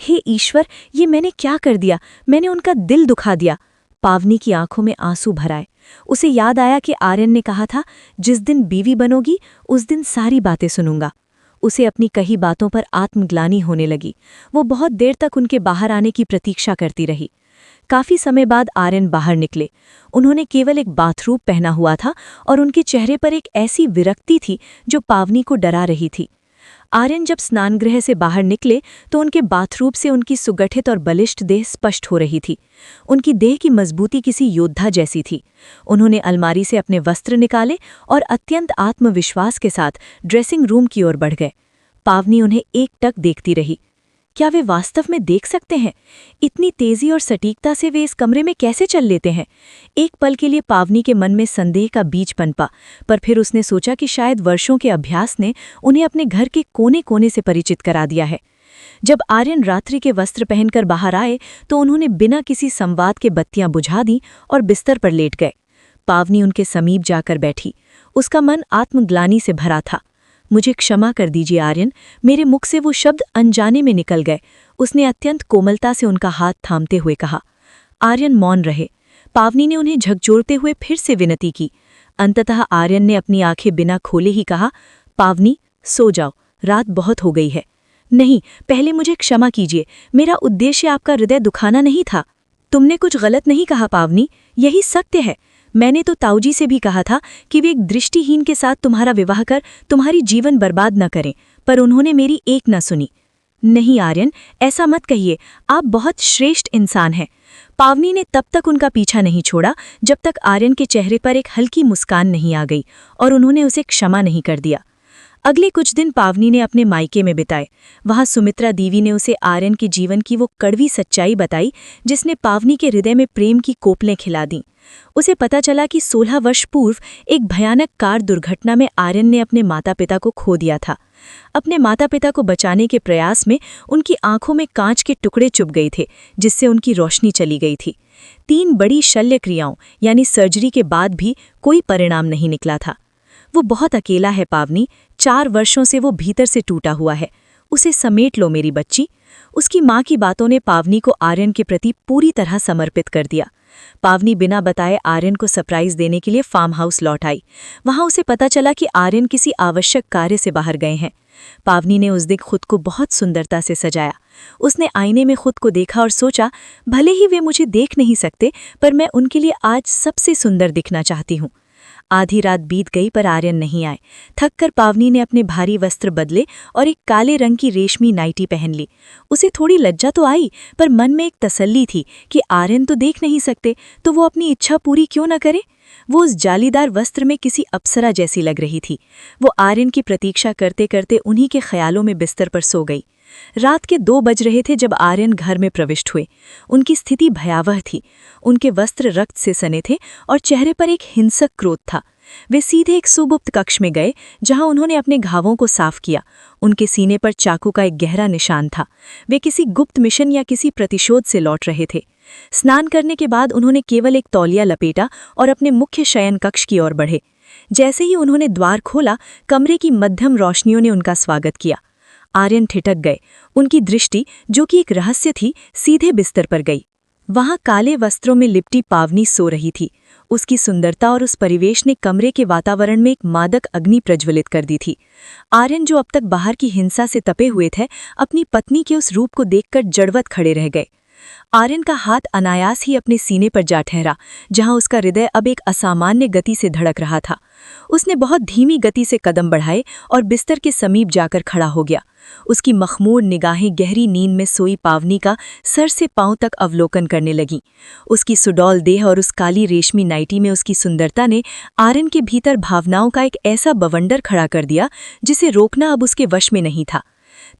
हे ईश्वर, ये मैंने क्या कर दिया? मैंने उनका दिल दुखा दिया। पावनी की आंखों में आंसू भर आए। उसे याद आया कि आर्यन ने कहा था, जिस दिन बीवी बनोगी उस दिन सारी बातें सुनूंगा। उसे अपनी कही बातों पर आत्मग्लानि होने लगी। वो बहुत देर तक उनके बाहर आने की प्रतीक्षा करती रही। काफी समय बाद आर्यन बाहर निकले। उन्होंने केवल एक बाथरूब पहना हुआ था और उनके चेहरे पर एक ऐसी विरक्ति थी जो पावनी को डरा रही थी। आर्यन जब स्नानगृह से बाहर निकले तो उनके बाथरूब से उनकी सुगठित और बलिष्ठ देह स्पष्ट हो रही थी। उनकी देह की मजबूती किसी योद्धा जैसी थी। उन्होंने अलमारी से अपने वस्त्र निकाले और अत्यंत आत्मविश्वास के साथ ड्रेसिंग रूम की ओर बढ़ गए। पावनी उन्हें एकटक देखती रही। क्या वे वास्तव में देख सकते हैं? इतनी तेजी और सटीकता से वे इस कमरे में कैसे चल लेते हैं? एक पल के लिए पावनी के मन में संदेह का बीज पनपा, पर फिर उसने सोचा कि शायद वर्षों के अभ्यास ने उन्हें अपने घर के कोने कोने से परिचित करा दिया है। जब आर्यन रात्रि के वस्त्र पहनकर बाहर आए तो उन्होंने बिना किसी संवाद के बत्तियां बुझा दी और बिस्तर पर लेट गए। पावनी उनके समीप जाकर बैठी। उसका मन आत्मग्लानि से भरा था। मुझे क्षमा कर दीजिए आर्यन, मेरे मुख से वो शब्द अनजाने में निकल गए, उसने अत्यंत कोमलता से उनका हाथ थामते हुए कहा। आर्यन मौन रहे। पावनी ने उन्हें झकझोरते हुए फिर से विनती की। अंततः आर्यन ने अपनी आंखें बिना खोले ही कहा, पावनी, सो जाओ, रात बहुत हो गई है। नहीं, पहले मुझे क्षमा कीजिए, मेरा उद्देश्य आपका हृदय दुखाना नहीं था। तुमने कुछ गलत नहीं कहा पावनी, यही सत्य है। मैंने तो ताऊजी से भी कहा था कि वे एक दृष्टिहीन के साथ तुम्हारा विवाह कर तुम्हारी जीवन बर्बाद न करें, पर उन्होंने मेरी एक न सुनी। नहीं आर्यन, ऐसा मत कहिए, आप बहुत श्रेष्ठ इंसान हैं। पावनी ने तब तक उनका पीछा नहीं छोड़ा जब तक आर्यन के चेहरे पर एक हल्की मुस्कान नहीं आ गई और उन्होंने उसे क्षमा नहीं कर दिया। अगले कुछ दिन पावनी ने अपने मायके में बिताए। वहां सुमित्रा देवी ने उसे आर्यन के जीवन की वो कड़वी सच्चाई बताई जिसने पावनी के हृदय में प्रेम की कोपलें खिला दीं। उसे पता चला कि 16 वर्ष पूर्व एक भयानक कार दुर्घटना में आर्यन ने अपने माता पिता को खो दिया था। अपने माता पिता को बचाने के प्रयास में उनकी आंखों में कांच के टुकड़े चुभ गए थे, जिससे उनकी रोशनी चली गई थी। 3 बड़ी शल्य क्रियाओं यानी सर्जरी के बाद भी कोई परिणाम नहीं निकला था। वो बहुत अकेला है पावनी, 4 वर्षों से वो भीतर से टूटा हुआ है। उसे समेट लो मेरी बच्ची। उसकी माँ की बातों ने पावनी को आर्यन के प्रति पूरी तरह समर्पित कर दिया। पावनी बिना बताए आर्यन को सरप्राइज देने के लिए फार्म हाउस लौट आई। वहां उसे पता चला कि आर्यन किसी आवश्यक कार्य से बाहर गए हैं। पावनी ने उस दिन खुद को बहुत सुंदरता से सजाया। उसने आईने में खुद को देखा और सोचा, भले ही वे मुझे देख नहीं सकते, पर मैं उनके लिए आज सबसे सुंदर दिखना चाहती हूँ। आधी रात बीत गई पर आर्यन नहीं आए। थककर पावनी ने अपने भारी वस्त्र बदले और एक काले रंग की रेशमी नाइटी पहन ली। उसे थोड़ी लज्जा तो आई, पर मन में एक तसल्ली थी कि आर्यन तो देख नहीं सकते, तो वो अपनी इच्छा पूरी क्यों न करे। वो उस जालीदार वस्त्र में किसी अप्सरा जैसी लग रही थी। वो आर्यन की प्रतीक्षा करते करते उन्हीं के ख्यालों में बिस्तर पर सो गई। रात के 2 बज रहे थे जब आर्यन घर में प्रविष्ट हुए। उनकी स्थिति भयावह थी। उनके वस्त्र रक्त से सने थे और चेहरे पर एक हिंसक क्रोध था। वे सीधे एक सुगुप्त कक्ष में गए, जहां उन्होंने अपने घावों को साफ किया। उनके सीने पर चाकू का एक गहरा निशान था। वे किसी गुप्त मिशन या किसी प्रतिशोध से लौट रहे थे। स्नान करने के बाद उन्होंने केवल एक तौलिया लपेटा और अपने मुख्य शयन कक्ष की ओर बढ़े। जैसे ही उन्होंने द्वार खोला, कमरे की मध्यम रोशनियों ने उनका स्वागत किया। आर्यन ठिठक गए। उनकी दृष्टि, जो कि एक रहस्य थी, सीधे बिस्तर पर गई। वहां काले वस्त्रों में लिपटी पावनी सो रही थी। उसकी सुंदरता और उस परिवेश ने कमरे के वातावरण में एक मादक अग्नि प्रज्वलित कर दी थी। आर्यन, जो अब तक बाहर की हिंसा से तपे हुए थे, अपनी पत्नी के उस रूप को देखकर जड़वत खड़े रह गए। आर्यन का हाथ अनायास ही अपने सीने पर जा ठहरा, जहां उसका हृदय अब एक असामान्य गति से धड़क रहा था। उसने बहुत धीमी गति से कदम बढ़ाए और बिस्तर के समीप जाकर खड़ा हो गया। उसकी मखमूर निगाहें गहरी नींद में सोई पावनी का सर से पांव तक अवलोकन करने लगीं। उसकी सुडौल देह और उस काली रेशमी नाइटी में उसकी सुंदरता ने आर्यन के भीतर भावनाओं का एक ऐसा बवंडर खड़ा कर दिया जिसे रोकना अब उसके वश में नहीं था।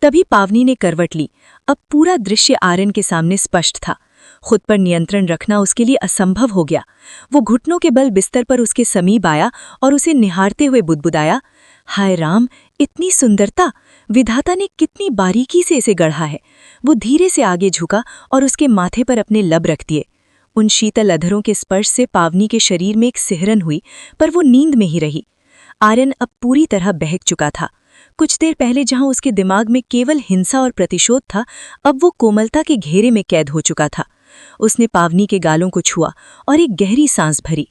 तभी पावनी ने करवट ली। अब पूरा दृश्य आर्यन के सामने स्पष्ट था। खुद पर नियंत्रण रखना उसके लिए असंभव हो गया। वो घुटनों के बल बिस्तर पर उसके समीप आया और उसे निहारते हुए बुदबुदाया, हाय राम, इतनी सुंदरता! विधाता ने कितनी बारीकी से इसे गढ़ा है। वो धीरे से आगे झुका और उसके माथे पर अपने लब रख दिए। उन शीतल अधरों के स्पर्श से पावनी के शरीर में एक सिहरन हुई, पर वो नींद में ही रही। आर्यन अब पूरी तरह बहक चुका था। कुछ देर पहले जहां उसके दिमाग में केवल हिंसा और प्रतिशोध था, अब वो कोमलता के घेरे में कैद हो चुका था। उसने पावनी के गालों को छुआ और एक गहरी सांस भरी।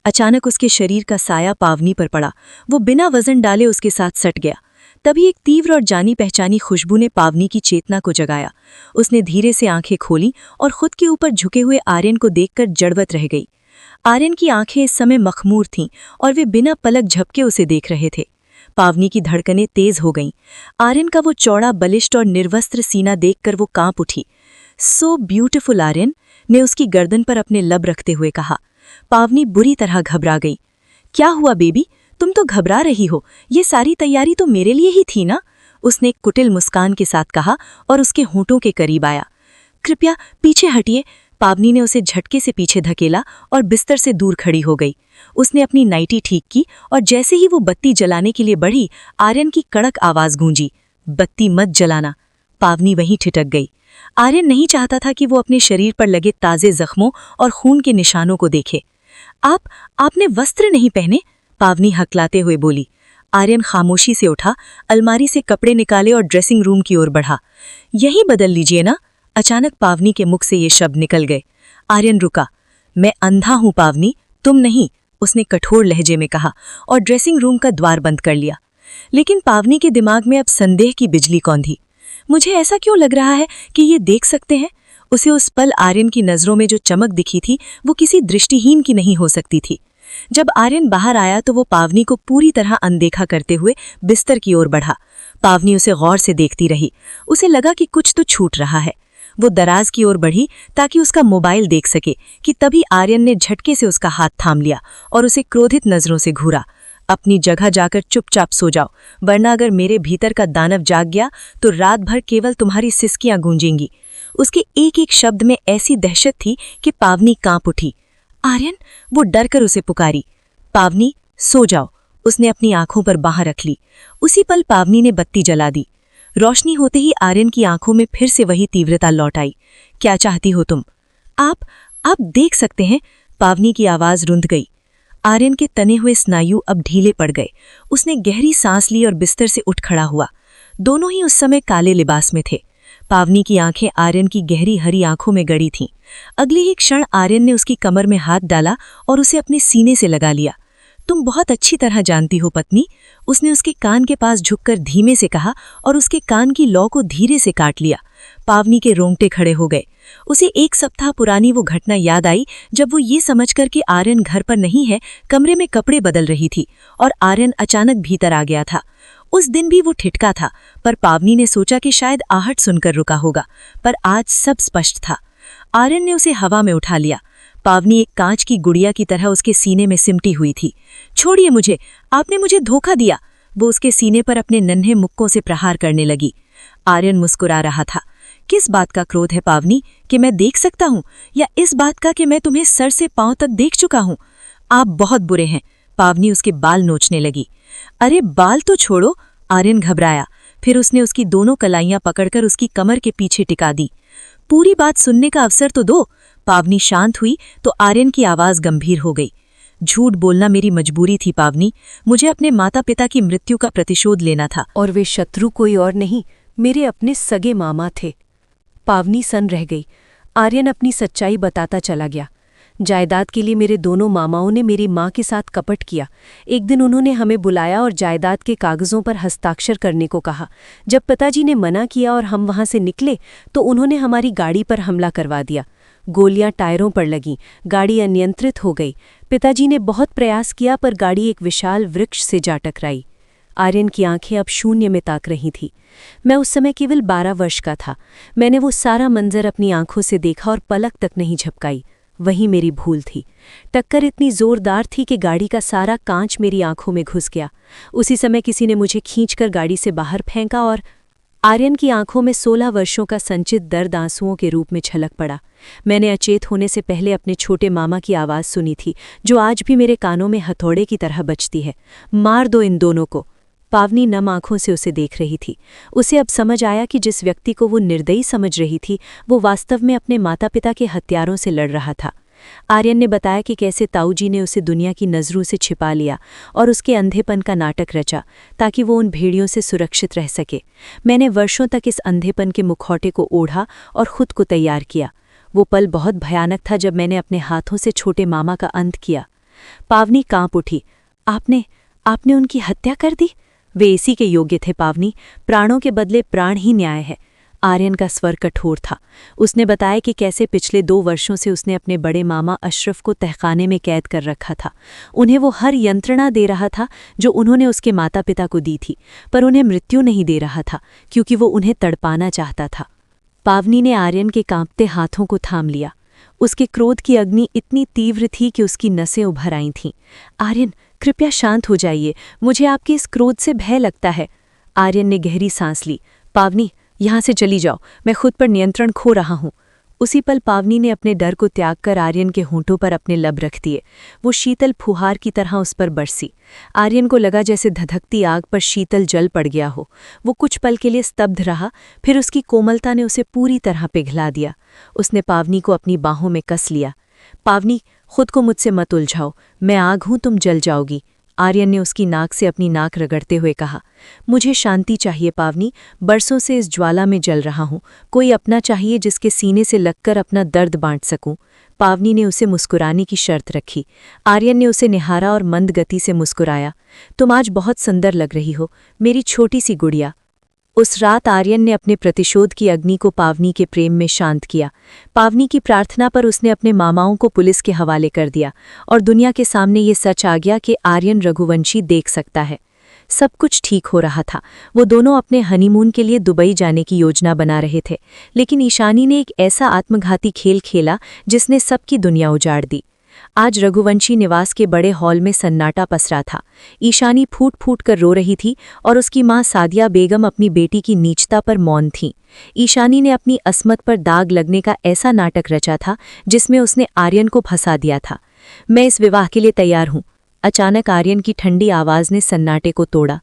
अचानक उसके शरीर का साया पावनी पर पड़ा। वो बिना वजन डाले उसके साथ सट गया। तभी एक तीव्र और जानी पहचानी खुशबू ने पावनी की चेतना को जगाया। उसने धीरे से आंखें खोली और खुद के ऊपर झुके हुए आर्यन को देखकर जड़वत रह गई। आर्यन की आंखें इस समय मखमूर थीं और वे बिना पलक झपके उसे देख रहे थे। पावनी की धड़कनें तेज हो गईं। आर्यन का वो चौड़ा, बलिष्ठ और निर्वस्त्र सीना देखकर वो कांप उठी। सो ब्यूटीफुल आर्यन, ने उसकी गर्दन पर अपने लब रखते हुए कहा। पावनी बुरी तरह घबरा गई। क्या हुआ बेबी, तुम तो घबरा रही हो, ये सारी तैयारी तो मेरे लिए ही थी ना? उसने एक कुटिल मुस्कान के साथ कहा और उसके होंठों के करीब आया। कृपया पीछे हटिए। पावनी ने उसे झटके से पीछे धकेला और बिस्तर से दूर खड़ी हो गई। उसने अपनी नाइटी ठीक की और जैसे ही वो बत्ती जलाने के लिए बढ़ी, आर्यन की कड़क आवाज गूंजी, बत्ती मत जलाना। पावनी वहीं ठिठक गई। आर्यन नहीं चाहता था कि वो अपने शरीर पर लगे ताजे जख्मों और खून के निशानों को देखे। आपने वस्त्र नहीं पहने? पावनी हकलाते हुए बोली। आर्यन खामोशी से उठा, अलमारी से कपड़े निकाले और ड्रेसिंग रूम की ओर बढ़ा। यही बदल लीजिए ना। अचानक पावनी के मुख से ये शब्द निकल गए। आर्यन रुका। मैं अंधा हूं पावनी, तुम नहीं, उसने कठोर लहजे में कहा और ड्रेसिंग रूम का द्वार बंद कर लिया। लेकिन पावनी के दिमाग में अब संदेह की बिजली कौंधी। मुझे ऐसा क्यों लग रहा है कि ये देख सकते हैं? उसे उस पल आर्यन की नजरों में जो चमक दिखी थी वो किसी दृष्टिहीन की नहीं हो सकती थी। जब आर्यन बाहर आया तो वो पावनी को पूरी तरह अनदेखा करते हुए बिस्तर की ओर बढ़ा। पावनी उसे गौर से देखती रही। उसे लगा कि कुछ तो छूट रहा है। वो दराज की ओर बढ़ी ताकि उसका मोबाइल देख सके कि तभी आर्यन ने झटके से उसका हाथ थाम लिया और उसे क्रोधित नजरों से घूरा। अपनी जगह जाकर चुपचाप सो जाओ, वरना अगर मेरे भीतर का दानव जाग गया तो रात भर केवल तुम्हारी सिसकियां गूंजेंगी। उसके एक एक शब्द में ऐसी दहशत थी कि पावनी कांप उठी। आर्यन, वो डर कर उसे पुकारी। पावनी, सो जाओ। उसने अपनी आंखों पर बांह रख ली। उसी पल पावनी ने बत्ती जला दी। रोशनी होते ही आर्यन की आंखों में फिर से वही तीव्रता लौट आई। क्या चाहती हो तुम? आप देख सकते हैं। पावनी की आवाज रुंध गई। आर्यन के तने हुए स्नायु अब ढीले पड़ गए। उसने गहरी सांस ली और बिस्तर से उठ खड़ा हुआ। दोनों ही उस समय काले लिबास में थे। पावनी की आंखें आर्यन की गहरी हरी आंखों में गड़ी थीं। अगले ही क्षण आर्यन ने उसकी कमर में हाथ डाला और उसे अपने सीने से लगा लिया। तुम बहुत अच्छी तरह जानती हो पत्नी, उसने उसके कान के पास झुककर धीमे से कहा और उसके कान की लौ को धीरे से काट लिया। पावनी के रोंगटे खड़े हो गए। उसे 1 सप्ताह पुरानी वो घटना याद आई जब वो ये समझकर कि आर्यन घर पर नहीं है, कमरे में कपड़े बदल रही थी और आर्यन अचानक भीतर आ गया था। उस दिन भी वो ठिठका था, पर पावनी ने सोचा कि शायद आहट सुनकर रुका होगा, पर आज सब स्पष्ट था। आर्यन ने उसे हवा में उठा लिया। पावनी एक कांच की गुड़िया की तरह उसके सीने में सिमटी हुई थी। छोड़िए मुझे, आपने मुझे धोखा दिया। वो उसके सीने पर अपने नन्हे मुक्कों से प्रहार करने लगी। आर्यन मुस्कुरा रहा था। किस बात का क्रोध है पावनी, कि मैं देख सकता हूँ, या इस बात का कि मैं तुम्हें सर से पांव तक देख चुका हूँ? आप बहुत बुरे हैं। पावनी उसके बाल नोचने लगी। अरे बाल तो छोड़ो, आर्यन घबराया। फिर उसने उसकी दोनों कलाइयां पकड़कर उसकी कमर के पीछे टिका दी। पूरी बात सुनने का अवसर तो दो। पावनी शांत हुई तो आर्यन की आवाज गंभीर हो गई। झूठ बोलना मेरी मजबूरी थी पावनी। मुझे अपने माता पिता की मृत्यु का प्रतिशोध लेना था। और वे शत्रु कोई और नहीं, मेरे अपने सगे मामा थे। पावनी सन रह गई। आर्यन अपनी सच्चाई बताता चला गया। जायदाद के लिए मेरे दोनों मामाओं ने मेरी माँ के साथ कपट किया। एक दिन उन्होंने हमें बुलाया और जायदाद के कागजों पर हस्ताक्षर करने को कहा। जब पिताजी ने मना किया और हम वहां से निकले तो उन्होंने हमारी गाड़ी पर हमला करवा दिया। गोलियां टायरों पर लगीं, गाड़ी अनियंत्रित हो गई। पिताजी ने बहुत प्रयास किया पर गाड़ी एक विशाल वृक्ष से जा टकराई। आर्यन की आंखें अब शून्य में ताक रही थी। मैं उस समय केवल 12 वर्ष का था। मैंने वो सारा मंजर अपनी आंखों से देखा और पलक तक नहीं झपकाई। वही मेरी भूल थी। टक्कर इतनी जोरदार थी कि गाड़ी का सारा कांच मेरी आंखों में घुस गया। उसी समय किसी ने मुझे खींचकर गाड़ी से बाहर फेंका और आर्यन की आंखों में 16 वर्षों का संचित दर्द आंसुओं के रूप में छलक पड़ा। मैंने अचेत होने से पहले अपने छोटे मामा की आवाज़ सुनी थी, जो आज भी मेरे कानों में हथौड़े की तरह बजती है। मार दो इन दोनों को। पावनी नम आंखों से उसे देख रही थी। उसे अब समझ आया कि जिस व्यक्ति को वो निर्दयी समझ रही थी, वो वास्तव में अपने माता पिता के हत्यारों से लड़ रहा था। आर्यन ने बताया कि कैसे ताऊजी ने उसे दुनिया की नज़रों से छिपा लिया और उसके अंधेपन का नाटक रचा ताकि वो उन भेड़ियों से सुरक्षित रह सके। मैंने वर्षों तक इस अंधेपन के मुखौटे को ओढ़ा और खुद को तैयार किया। वो पल बहुत भयानक था जब मैंने अपने हाथों से छोटे मामा का अंत किया। पावनी कांप उठी। आपने उनकी हत्या कर दी? वे इसी के योग्य थे पावनी। प्राणों के बदले प्राण ही न्याय है। आर्यन का स्वर कठोर था। उसने बताया कि कैसे पिछले 2 वर्षों से उसने अपने बड़े मामा अशरफ को तहखाने में कैद कर रखा था। उन्हें वो हर यंत्रणा दे रहा था जो उन्होंने उसके माता पिता को दी थी, पर उन्हें मृत्यु नहीं दे रहा था क्योंकि वो उन्हें तड़पाना चाहता था। पावनी ने आर्यन के कांपते हाथों को थाम लिया। उसके क्रोध की अग्नि इतनी तीव्र थी कि उसकी नसें उभर आई थीं। आर्यन, कृपया शांत हो जाइए। मुझे आपके इस क्रोध से भय लगता है। आर्यन ने गहरी सांस ली। पावनी, यहाँ से चली जाओ। मैं खुद पर नियंत्रण खो रहा हूँ। उसी पल पावनी ने अपने डर को त्याग कर आर्यन के होंठों पर अपने लब रख दिए। वो शीतल फुहार की तरह उस पर बरसी। आर्यन को लगा जैसे धधकती आग पर शीतल जल पड़ गया हो। वो कुछ पल के लिए स्तब्ध रहा, फिर उसकी कोमलता ने उसे पूरी तरह पिघला दिया। उसने पावनी को अपनी बाहों में कस लिया। पावनी, खुद को मुझसे मत उलझाओ। मैं आग हूं, तुम जल जाओगी। आर्यन ने उसकी नाक से अपनी नाक रगड़ते हुए कहा। मुझे शांति चाहिए पावनी। बरसों से इस ज्वाला में जल रहा हूं। कोई अपना चाहिए जिसके सीने से लगकर अपना दर्द बांट सकूं। पावनी ने उसे मुस्कुराने की शर्त रखी। आर्यन ने उसे निहारा और मंद गति से मुस्कुराया। तुम आज बहुत सुंदर लग रही हो, मेरी छोटी सी गुड़िया। उस रात आर्यन ने अपने प्रतिशोध की अग्नि को पावनी के प्रेम में शांत किया। पावनी की प्रार्थना पर उसने अपने मामाओं को पुलिस के हवाले कर दिया और दुनिया के सामने ये सच आ गया कि आर्यन रघुवंशी देख सकता है। सब कुछ ठीक हो रहा था। वो दोनों अपने हनीमून के लिए दुबई जाने की योजना बना रहे थे, लेकिन ईशानी ने एक ऐसा आत्मघाती खेल खेला जिसने सबकी दुनिया उजाड़ दी। आज रघुवंशी निवास के बड़े हॉल में सन्नाटा पसरा था। ईशानी फूट फूट कर रो रही थी और उसकी मां सादिया बेगम अपनी बेटी की नीचता पर मौन थीं। ईशानी ने अपनी अस्मत पर दाग लगने का ऐसा नाटक रचा था जिसमें उसने आर्यन को फंसा दिया था। मैं इस विवाह के लिए तैयार हूं। अचानक आर्यन की ठंडी आवाज ने सन्नाटे को तोड़ा।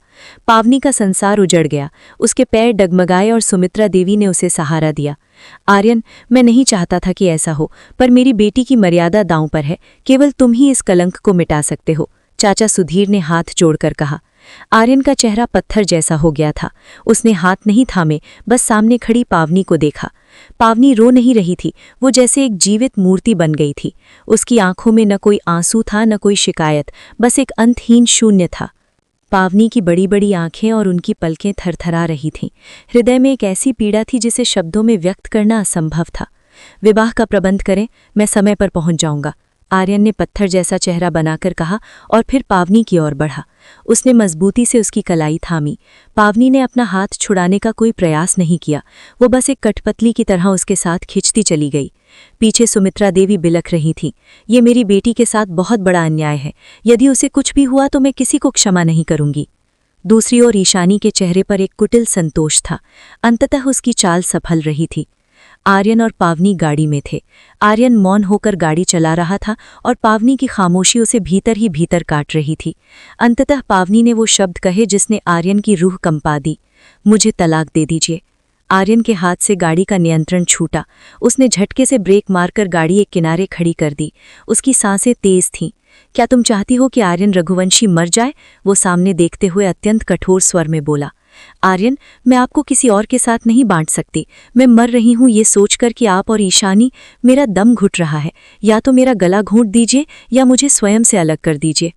पावनी का संसार उजड़ गया। उसके पैर डगमगाए और सुमित्रा देवी ने उसे सहारा दिया। आर्यन, मैं नहीं चाहता था कि ऐसा हो, पर मेरी बेटी की मर्यादा दांव पर है। केवल तुम ही इस कलंक को मिटा सकते हो, चाचा सुधीर ने हाथ जोड़कर कहा। आर्यन का चेहरा पत्थर जैसा हो गया था। उसने हाथ नहीं थामे, बस सामने खड़ी पावनी को देखा। पावनी रो नहीं रही थी, वो जैसे एक जीवित मूर्ति बन गई थी। उसकी आंखों में न कोई आंसू था, न कोई शिकायत, बस एक अंतहीन शून्य था। पावनी की बड़ी बड़ी आंखें और उनकी पलकें थरथरा रही थीं। हृदय में एक ऐसी पीड़ा थी जिसे शब्दों में व्यक्त करना असंभव था। विवाह का प्रबंध करें, मैं समय पर पहुंच जाऊंगा, आर्यन ने पत्थर जैसा चेहरा बनाकर कहा और फिर पावनी की ओर बढ़ा। उसने मजबूती से उसकी कलाई थामी। पावनी ने अपना हाथ छुड़ाने का कोई प्रयास नहीं किया। वो बस एक कठपुतली की तरह उसके साथ खिंचती चली गई। पीछे सुमित्रा देवी बिलख रही थी। ये मेरी बेटी के साथ बहुत बड़ा अन्याय है। यदि उसे कुछ भी हुआ तो मैं किसी को क्षमा नहीं करूंगी। दूसरी ओर ईशानी के चेहरे पर एक कुटिल संतोष था। अंततः उसकी चाल सफल रही थी। आर्यन और पावनी गाड़ी में थे। आर्यन मौन होकर गाड़ी चला रहा था और पावनी की खामोशी उसे भीतर ही भीतर काट रही थी। अंततः पावनी ने वो शब्द कहे जिसने आर्यन की रूह कंपा दी, मुझे तलाक दे दीजिए। आर्यन के हाथ से गाड़ी का नियंत्रण छूटा। उसने झटके से ब्रेक मारकर गाड़ी एक किनारे खड़ी कर दी। उसकी सांसें तेज थीं। क्या तुम चाहती हो कि आर्यन रघुवंशी मर जाए? वो सामने देखते हुए अत्यंत कठोर स्वर में बोला। आर्यन, मैं आपको किसी और के साथ नहीं बांट सकती। मैं मर रही हूं ये सोचकर कि आप और ईशानी, मेरा दम घुट रहा है। या तो मेरा गला घोंट दीजिए या मुझे स्वयं से अलग कर दीजिए।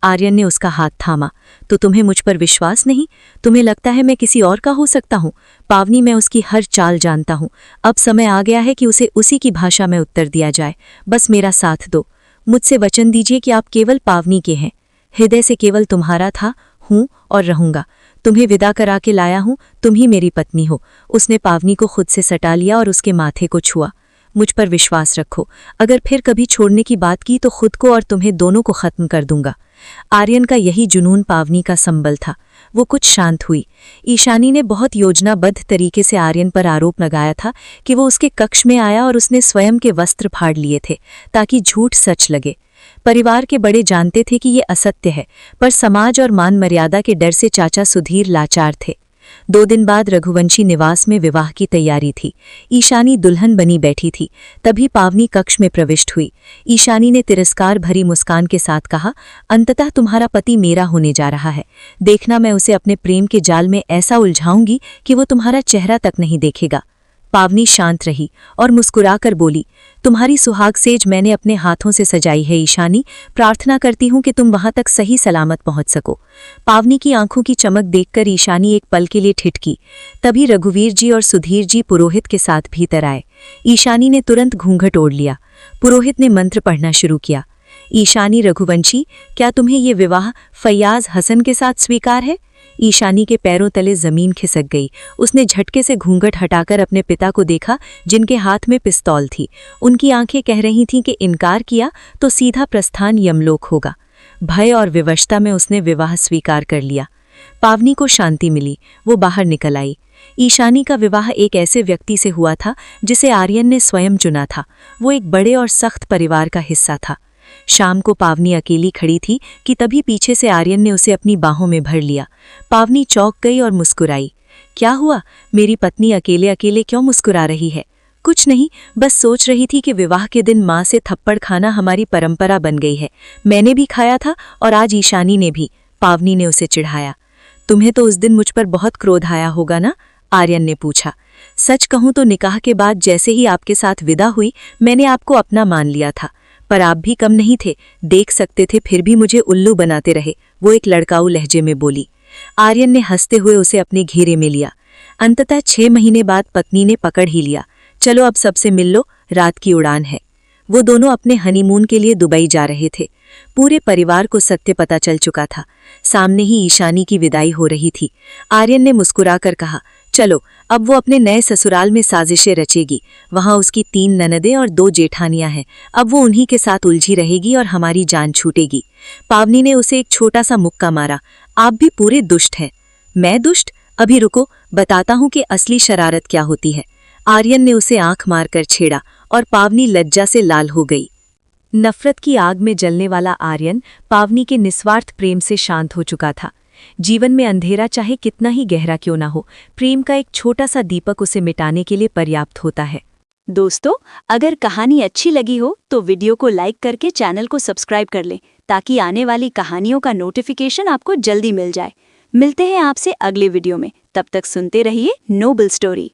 आर्यन ने उसका हाथ थामा। तो तुम्हें मुझ पर विश्वास नहीं? तुम्हें लगता है मैं किसी और का हो सकता हूं? पावनी, मैं उसकी हर चाल जानता हूं। अब समय आ गया है कि उसे उसी की भाषा में उत्तर दिया जाए। बस मेरा साथ दो। मुझसे वचन दीजिए कि आप केवल पावनी के हैं। हृदय से केवल तुम्हारा था, हूं और रहूंगा। तुम्हें विदा करा के लाया हूं, तुम ही मेरी पत्नी हो। उसने पावनी को खुद से सटा लिया और उसके माथे को छुआ। मुझ पर विश्वास रखो। अगर फिर कभी छोड़ने की बात की तो खुद को और तुम्हें दोनों को खत्म कर दूंगा। आर्यन का यही जुनून पावनी का संबल था। वो कुछ शांत हुई। ईशानी ने बहुत योजनाबद्ध तरीके से आर्यन पर आरोप लगाया था कि वो उसके कक्ष में आया और उसने स्वयं के वस्त्र फाड़ लिए थे ताकि झूठ सच लगे। परिवार के बड़े जानते थे कि ये असत्य है, पर समाज और मान मर्यादा के डर से चाचा सुधीर लाचार थे। 2 दिन बाद रघुवंशी निवास में विवाह की तैयारी थी। ईशानी दुल्हन बनी बैठी थी। तभी पावनी कक्ष में प्रविष्ट हुई। ईशानी ने तिरस्कार भरी मुस्कान के साथ कहा, अंततः तुम्हारा पति मेरा होने जा रहा है। देखना, मैं उसे अपने प्रेम के जाल में ऐसा उलझाऊंगी कि वो तुम्हारा चेहरा तक नहीं देखेगा। पावनी शांत रही और मुस्कुराकर बोली, तुम्हारी सुहाग सेज मैंने अपने हाथों से सजाई है ईशानी। प्रार्थना करती हूँ कि तुम वहां तक सही सलामत पहुंच सको। पावनी की आंखों की चमक देखकर ईशानी एक पल के लिए ठिठकी। तभी रघुवीर जी और सुधीर जी पुरोहित के साथ भीतर आए। ईशानी ने तुरंत घूंघट ओढ़ लिया। पुरोहित ने मंत्र पढ़ना शुरू किया। ईशानी रघुवंशी, क्या तुम्हें ये विवाह फैयाज हसन के साथ स्वीकार है? ईशानी के पैरों तले जमीन खिसक गई। उसने झटके से घूंघट हटाकर अपने पिता को देखा, जिनके हाथ में पिस्तौल थी। उनकी आंखें कह रही थीं कि इनकार किया तो सीधा प्रस्थान यमलोक होगा। भय और विवशता में उसने विवाह स्वीकार कर लिया। पावनी को शांति मिली। वो बाहर निकल आई। ईशानी का विवाह एक ऐसे व्यक्ति से हुआ था जिसे आर्यन ने स्वयं चुना था। वो एक बड़े और सख्त परिवार का हिस्सा था। शाम को पावनी अकेली खड़ी थी कि तभी पीछे से आर्यन ने उसे अपनी बाहों में भर लिया। पावनी चौंक गई और मुस्कुराई। क्या हुआ? मेरी पत्नी अकेले अकेले क्यों मुस्कुरा रही है? कुछ नहीं, बस सोच रही थी कि विवाह के दिन माँ से थप्पड़ खाना हमारी परंपरा बन गई है। मैंने भी खाया था और आज ईशानी ने भी। पावनी ने उसे चिढ़ाया। तुम्हें तो उस दिन मुझ पर बहुत क्रोध आया होगा ना? आर्यन ने पूछा। सच कहूं तो निकाह के बाद जैसे ही आपके साथ विदा हुई, मैंने आपको अपना मान लिया था, पर आप भी कम नहीं थे। देख सकते थे, फिर भी मुझे उल्लू बनाते रहे। वो एक लड़काऊ लहजे में बोली। आर्यन ने हंसते हुए उसे अपने घेरे में लिया। अंततः 6 महीने बाद पत्नी ने पकड़ ही लिया, चलो अब सबसे मिल लो, रात की उड़ान है। वो दोनों अपने हनीमून के लिए दुबई जा रहे थे। पूरे परिवार को सत्य पता चल चुका था। सामने ही ईशानी की विदाई हो रही थी। आर्यन ने मुस्कुराकर कहा, चलो अब वो अपने नए ससुराल में साजिशें रचेगी। वहां उसकी 3 ननदें और 2 जेठानियां हैं। अब वो उन्हीं के साथ उलझी रहेगी और हमारी जान छूटेगी। पावनी ने उसे एक छोटा सा मुक्का मारा, आप भी पूरे दुष्ट हैं। मैं दुष्ट? अभी रुको, बताता हूं कि असली शरारत क्या होती है। आर्यन ने उसे आंख मारकर छेड़ा और पावनी लज्जा से लाल हो गई। नफरत की आग में जलने वाला आर्यन पावनी के निस्वार्थ प्रेम से शांत हो चुका था। जीवन में अंधेरा चाहे कितना ही गहरा क्यों ना हो, प्रेम का एक छोटा सा दीपक उसे मिटाने के लिए पर्याप्त होता है। दोस्तों, अगर कहानी अच्छी लगी हो तो वीडियो को लाइक करके चैनल को सब्सक्राइब कर लें, ताकि आने वाली कहानियों का नोटिफिकेशन आपको जल्दी मिल जाए। मिलते हैं आपसे अगले वीडियो में, तब तक सुनते रहिए नोबल स्टोरी।